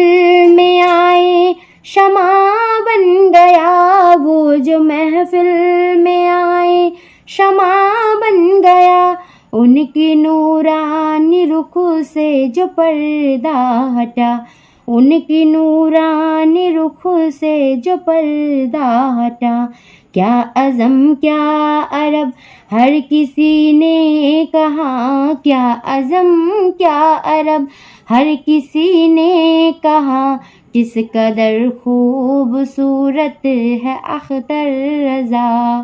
में आए शमा बन गया, वो जो महफिल में आए शमा बन गया। उनकी नूरानी रुख से जो पर्दा हटा, उनकी नूरानी रुख से जो पर्दा हटा। क्या अज़म क्या अरब हर किसी ने कहा, क्या अज़म क्या अरब हर किसी ने कहा। किस कदर खूबसूरत है अख्तर रज़ा।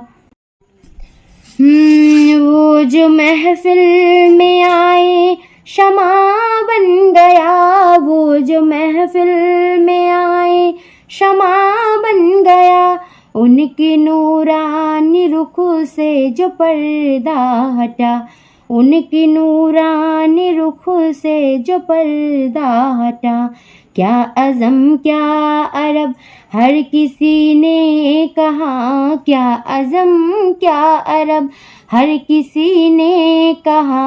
वो जो महफिल में आए शमा बन गया, वो जो महफिल में आए शमा बन गया। उनकी नूरानी रुख से जो पर्दा हटा, उनकी नूरानी रुख से जो पर्दा हटा। क्या अज़म क्या अरब हर किसी ने कहा, क्या अज़म क्या अरब हर किसी ने कहा,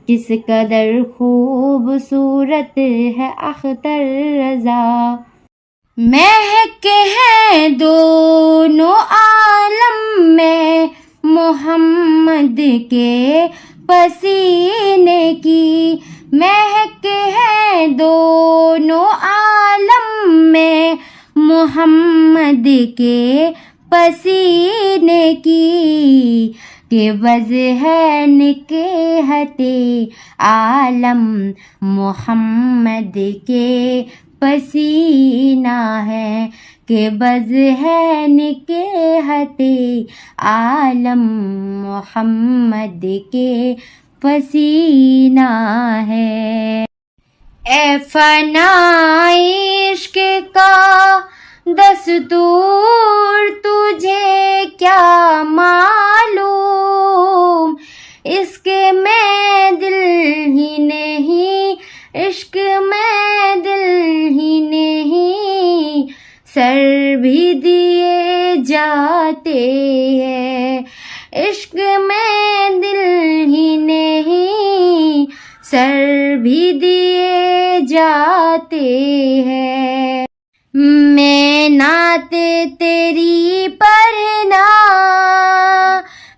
किस कदर खूबसूरत है अख्तर रज़ा। महके हैं दोनों आलम में मोहम्मद के पसीने की, महके हैं दोनों आलम में मोहम्मद के पसीने की, के बज़ है निकहते आलम मोहम्मद के पसीना है, के बज़ है निकहते आलम मोहम्मद के पसीना है। ए फनाए इश्क का दस्तूर तुझे क्या मालूम, इश्क में दिल ही नहीं, इश्क में दिल ही नहीं, सर भी दिए जाते हैं, इश्क में दिल ही नहीं, सर भी दिए जाते हैं। मैं नाते तेरी पढ़ना,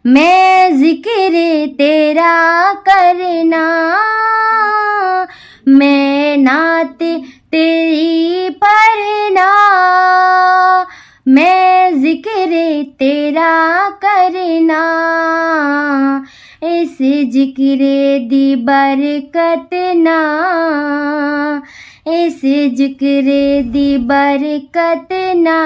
मैं जिक्र तेरा करना, मैं नाते तेरी पढ़ना, मैं जिक्र तेरा करना, इस जिक्र दी बरकत ना, इस जिक्र दी बरकत ना,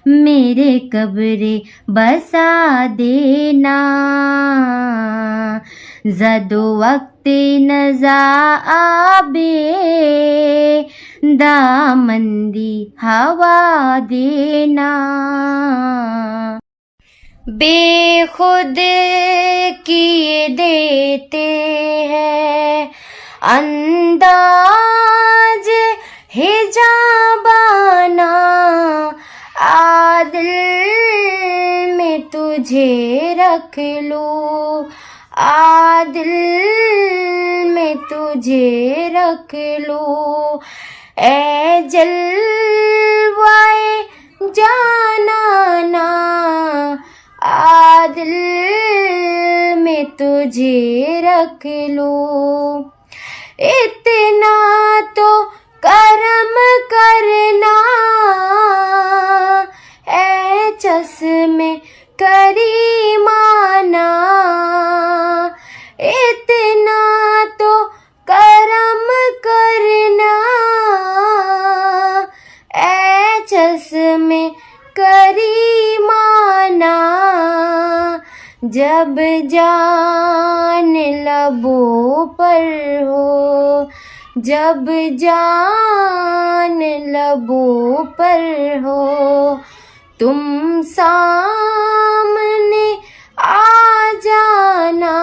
मेरे कब्रे बसा देना, ज़दो वक्त नज़ा आबे दामंदी हवा देना। बेखुद किए देते हैं अंदाज हिजाबाना, आदिल में तुझे रख लूं, आदिल में तुझे रख लूं, ए जलवाए जानाना, आदिल में तुझे रख लूं, इतना तो करम करना, ए चश्मे करीमाना, इतना तो करम करना, ए चश्मे करीमाना, जब जान लबों पर हो, जब जान लबों पर हो, तुम सामने आ जाना,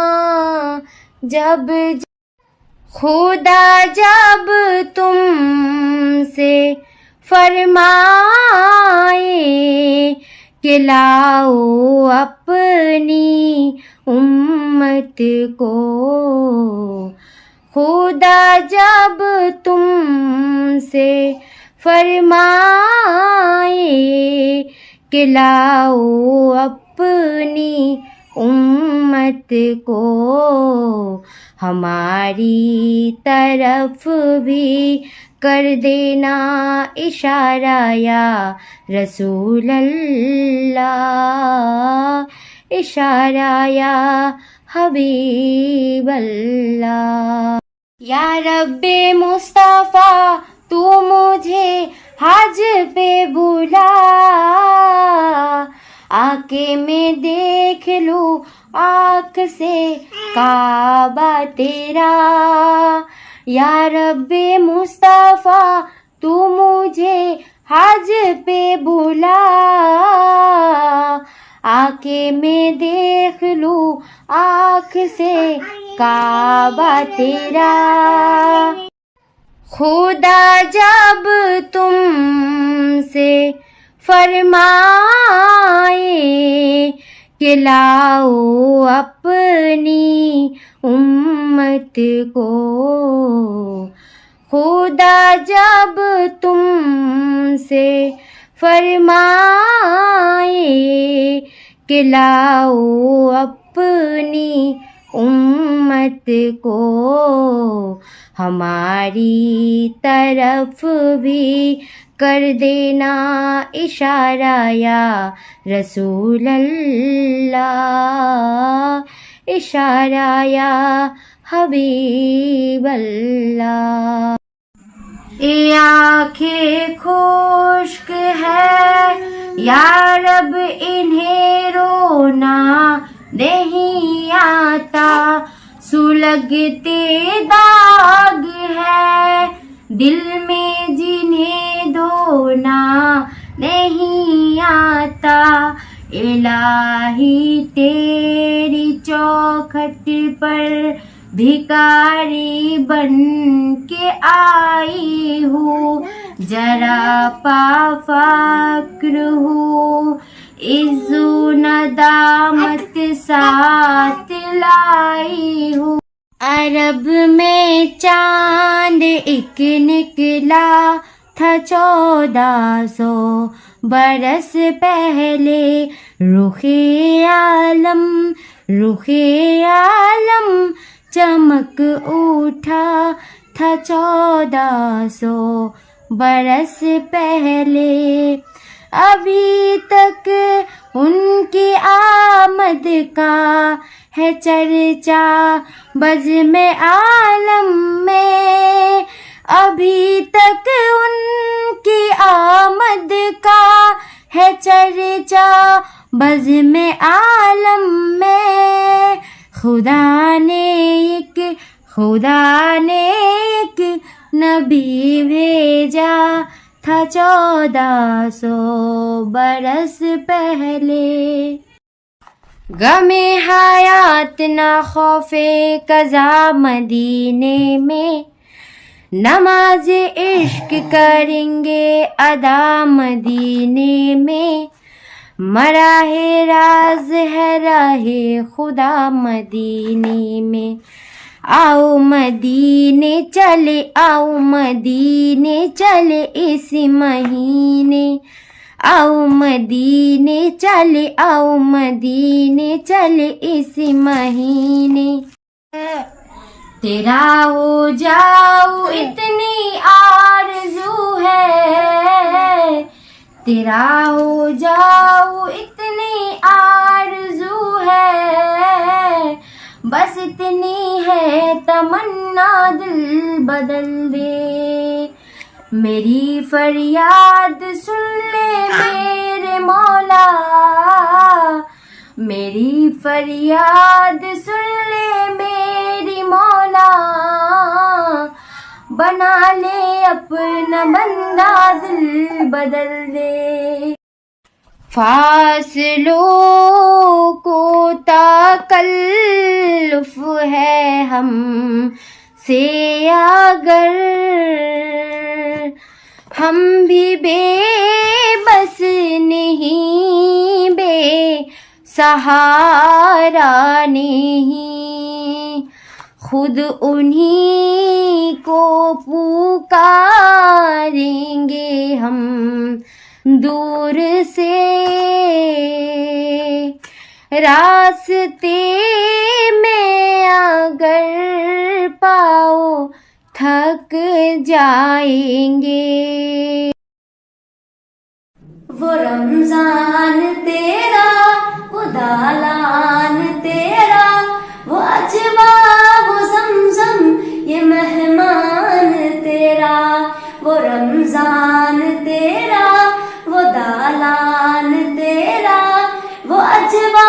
जब खुदा जब तुमसे फरमाए कि लाओ अपनी उम्मत को, खुदा जब तुमसे फरमाए कि लाओ अपनी उम्मत को, हमारी तरफ भी कर देना इशारा या रसूल अल्लाह, इशारा या हबीब अल्लाह। या रब्बे मुस्तफ़ा तू मुझे हज पे बुला, आके मैं देख लूं आँख से काबा तेरा। या रब्बे मुस्तफ़ा तू मुझे हज पे बुला, आके मैं देख लूं आँख से काबा तेरा। खुदा जब तुमसे फरमाए कि लाओ अपनी उम्मत को, खुदा जब तुमसे फरमाए कि लाओ अपनी उम्मत को, हमारी तरफ भी कर देना इशारा या रसूल अल्लाह, इशारा या हबीब अल्लाह। ये आँखें खुश्क है या रब इन्हें रोना नहीं आता, सुलगते दाग है दिल में जिन्हें धोना नहीं आता। इलाही तेरी चौखट पर भिखारी बन के आई हूँ, जरा पाफक्र हूँ, इज़्ज़ो नदामत साथ लाई हूँ। अरब में चांद एक निकला था 1400 बरस पहले, रुखे आलम चमक उठा था 1400 बरस पहले। अभी तक उनकी आमद का है चर्चा बज़्म आलम में, अभी तक उनकी आमद का है चर्चा बज़्म आलम में। खुदा ने एक नबी भेजा था 1400 बरस पहले। गमे हयात ना खौफे कज़ा मदीने में, नमाज इश्क करेंगे अदा मदीने में, मराहे राज है राहे खुदा मदीने में। आओ मदीने चले, आओ मदीने चले इस महीने, आओ मदीने चले, आओ मदीने चले इस महीने। तेरा हो जाऊं इतनी आरज़ू है, तेरा हो जाऊं इतनी आरज़ू है, बस इतनी है तमन्ना दिल बदल दे। मेरी फरियाद सुन ले मेरे मौला, मेरी फरियाद सुन ले मेरी मौला, बना ले अपना बंदा दिल बदल दे। फासलों को ताकल्लुफ है हम से अगर, हम भी बेबस नहीं, बेसहारा नहीं, खुद उन्हीं को पुकारेंगे हम दूर से। रास्ते में अगर पाओ थक जाएंगे। वो रमजान तेरा, वो दालान तेरा, वो अजवा वो ज़मज़म ये मेहमान तेरा। वो रमजान तेरा, वो दालान तेरा, वो अजवा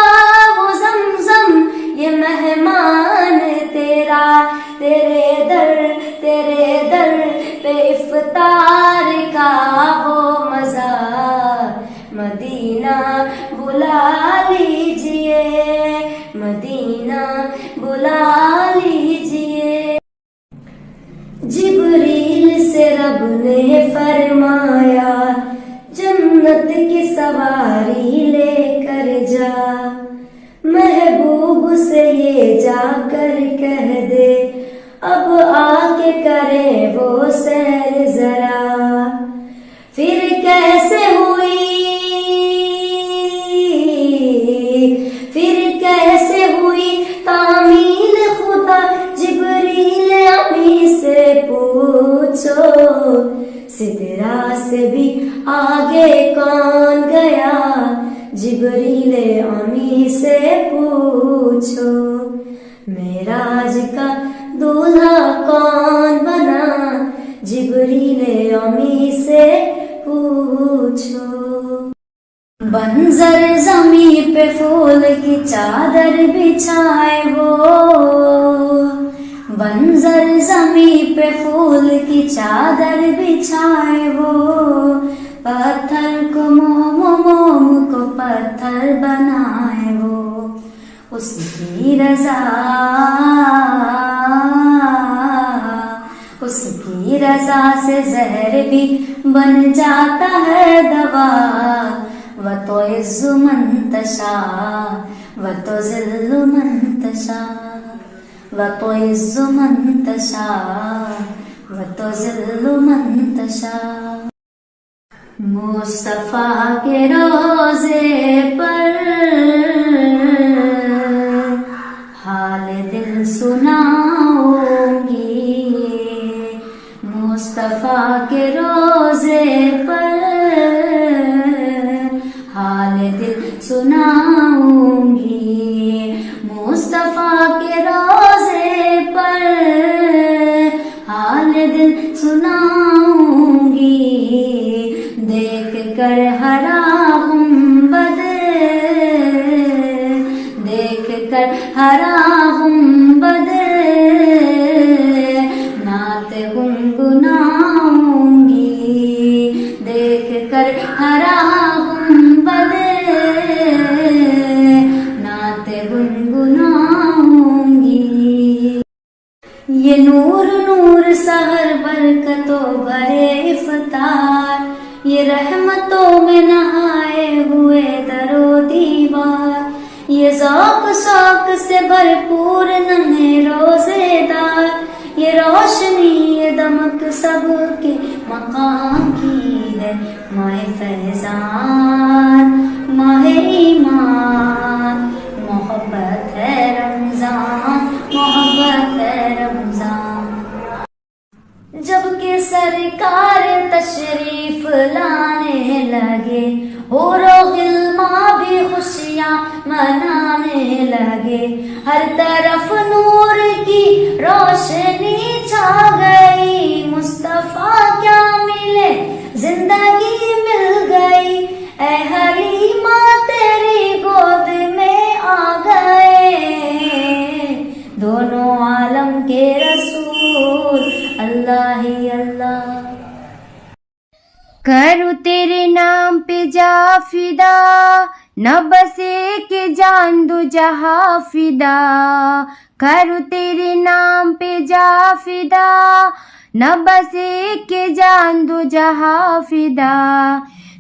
वो ज़मज़म ये मेहमान तेरा। तेरे दर पे इफ्तार का वो मज़ा, मदीना बुला लीजिए, मदीना बुला लीजिए। जिब्रील ने फरमाया जन्नत की सवारी लेकर जा, महबूब से ये जाकर कह दे अब आके करे वो सैर जरा। फिर कैसे हुई, फिर कैसे हुई तामील खुदा, जिब्रील अमी से पूछो, सिदरा से भी आगे कौन गया, जिब्रील अमी से पूछो। मेराज का दूल्हा कौन बना, जिब्रील अमी से पूछो। बंजर जमी पे फूल की चादर बिछाए वो, बंजर जमी पे फूल की चादर बिछाए वो, पत्थर को मोम को पत्थर बनाए वो, उसकी रजा, उसकी रजा से जहर भी बन जाता है दवा। व तो इज़्ज़ु मन तशा व तो ज़िल्लु मन तशा, व तो इज़्ज़ु मन तशा व तो ज़िल्लु मन तशा। मुस्तफा के रोज़े पर हाल दिल सुनाऊंगी, मुस्तफा के रोज़े पर हाल दिल सुनाऊंगी, मुस्तफा के रोज़े पर हाल दिल सुनाऊंगी। देख कर हरा गुंबद, देख कर हरा गुंबद, नात गुनगुनाऊंगी। देख कर हरा गुंबद, नात गुनगुनाऊंगी। ये नूर नूर सहर बरकतों भरे इफ्तार, ये रहमतों में नहाए हुए दरो दीवार, ये ज़ौक़ शौक़ से भरपूर नन्हे रोज़ेदार, ये रोशनी ये दमक सबके मकाम की है। माहे फैज़ान माहे ईमान, मोहब्बत है रमज़ान, मोहब्बत है रमज़ान। जबकि सरकार तशरीफ लाने लगे, होरो गिल्मा भी खुशियाँ मनाने लगे, हर तरफ नूर की रोशनी छा गई। मुस्तफा क्या मिले जिंदगी मिल गई, ऐ हलीमा तेरी गोद में आ गए दोनों आलम के रसूल, अल्लाह ही अल्लाह। करूँ तेरे नाम पे जा फिदा, न बसे के जान दो जहाँ फिदा। करूँ तेरे नाम पे जा फिदा, न बसे के जान दो जहाँ फिदा।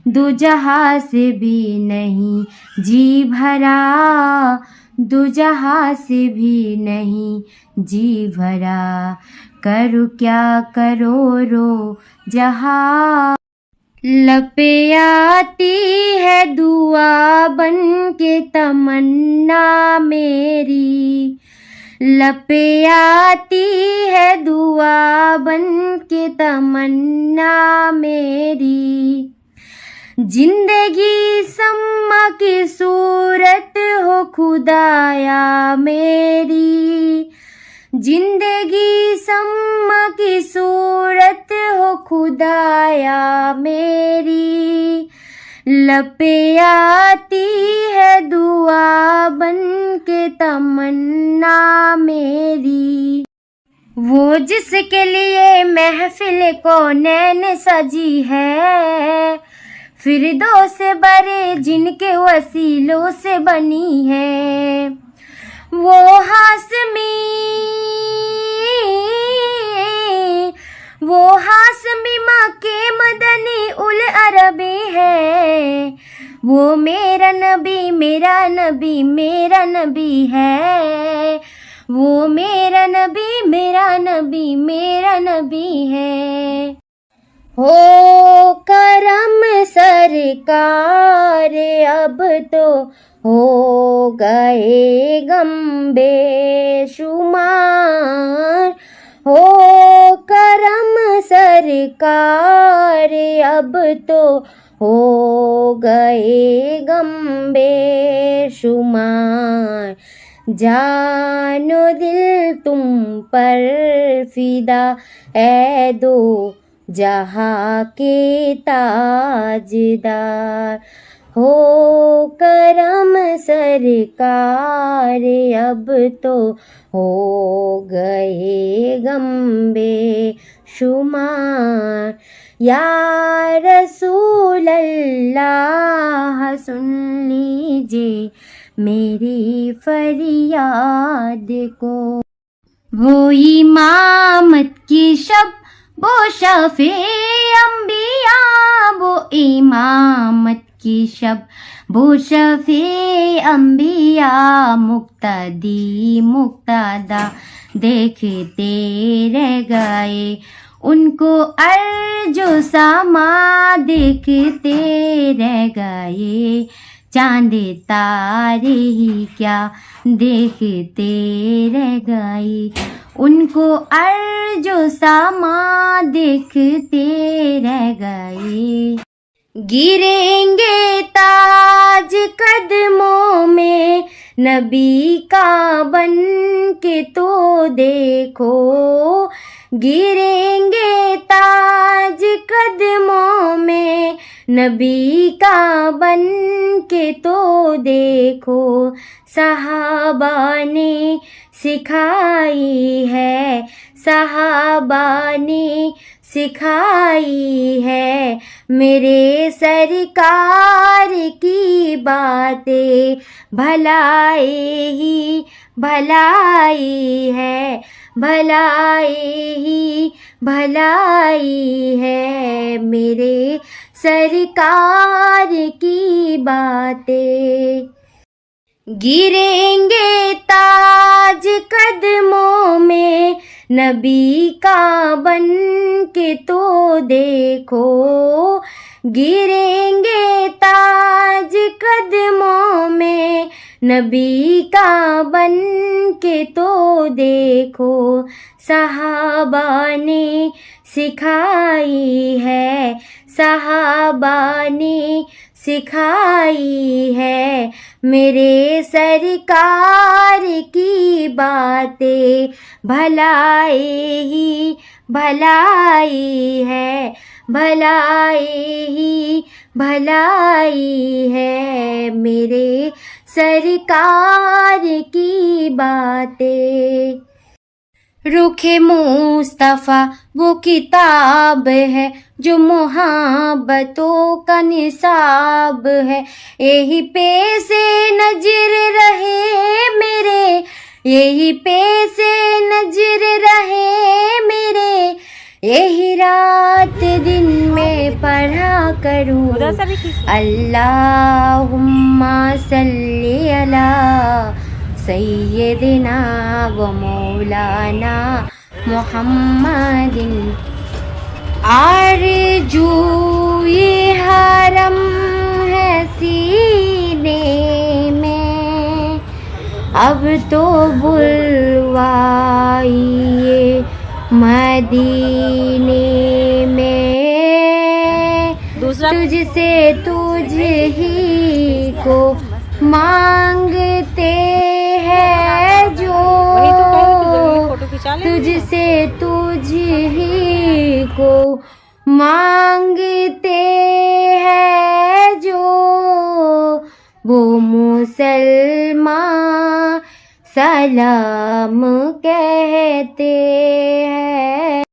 दो जहाँ से भी नहीं जी भरा, दो जहाँ से भी नहीं जी भरा। करूँ क्या करोड़ों जहाँ, लपे आती है दुआ बन के तमन्ना मेरी, लपे आती है दुआ बन के तमन्ना मेरी। जिंदगी सम्मा की सूरत हो खुदाया मेरी, जिंदगी सम्मा की सूरत हो खुदाया मेरी। लपे आती है दुआ बन के तमन्ना मेरी। वो जिसके लिए महफिल को नैन सजी है, फिरदौस से बरे जिनके वसीलों से बनी है। वो हाशमी, वो हाशमी मक्के मदनी उल अरबी है, वो मेरा नबी मेरा नबी मेरा नबी है, वो मेरा नबी मेरा नबी मेरा नबी है। हो करम सरकार अब तो हो गए गम बेशुमार, हो करम सरकार अब तो हो गए गम बेशुमार। जानो दिल तुम पर फिदा ऐ दो जहाँ के ताजदार, हो करम सरकार अब तो हो गए गम बेशुमार। या रसूल अल्लाह सुन लीजिए मेरी फरियाद को, वो इमामत की शब वो शफे अंबिया, वो इमामत की शब वो शफे अंबिया, मुक्तदी मुक्तदा देखते रह गए उनको अर्जो समा देखते रह गए, चांद तारे ही क्या देखते रह गए उनको अर्जो समा देखते रह गए। गिरेंगे ताज कदमों में नबी का बन के तो देखो, गिरेंगे ताज कदमों में नबी का बन के तो देखो, सहाबा ने सिखाई है सहाबा ने सिखाई है मेरे सरकार की बातें, भलाई ही भलाई है भलाई ही भलाई है मेरे सरकार की बातें। गिरेंगे ताज कदमों में नबी का बन के तो देखो, गिरेंगे ताज कदमों में नबी का बन के तो देखो, सहाबा ने सिखाई है सहाबा ने सिखाई है मेरे सरकार की बातें, भलाई ही भलाई है भलाई ही भलाई है मेरे सरकार की बातें। रुखे मुस्तफ़ा वो किताब है जो मुहब्बतों का निसाब है, यही पे से नजर रहे मेरे यही पे से नजर रहे मेरे, यही रात दिन में पढ़ा करूँ अल्लाहुम्मा सल्ली अला सैयदना व मौलाना मुहम्मदिन। आरज़ू ये हरम है सीने में, अब तो बुलवाइए मदीने में, तुझसे तुझ ही को मांगते हैं जो, तुझसे तुझ ही को मांगते हैं जो, वो मुसलमान सलाम कहते हैं।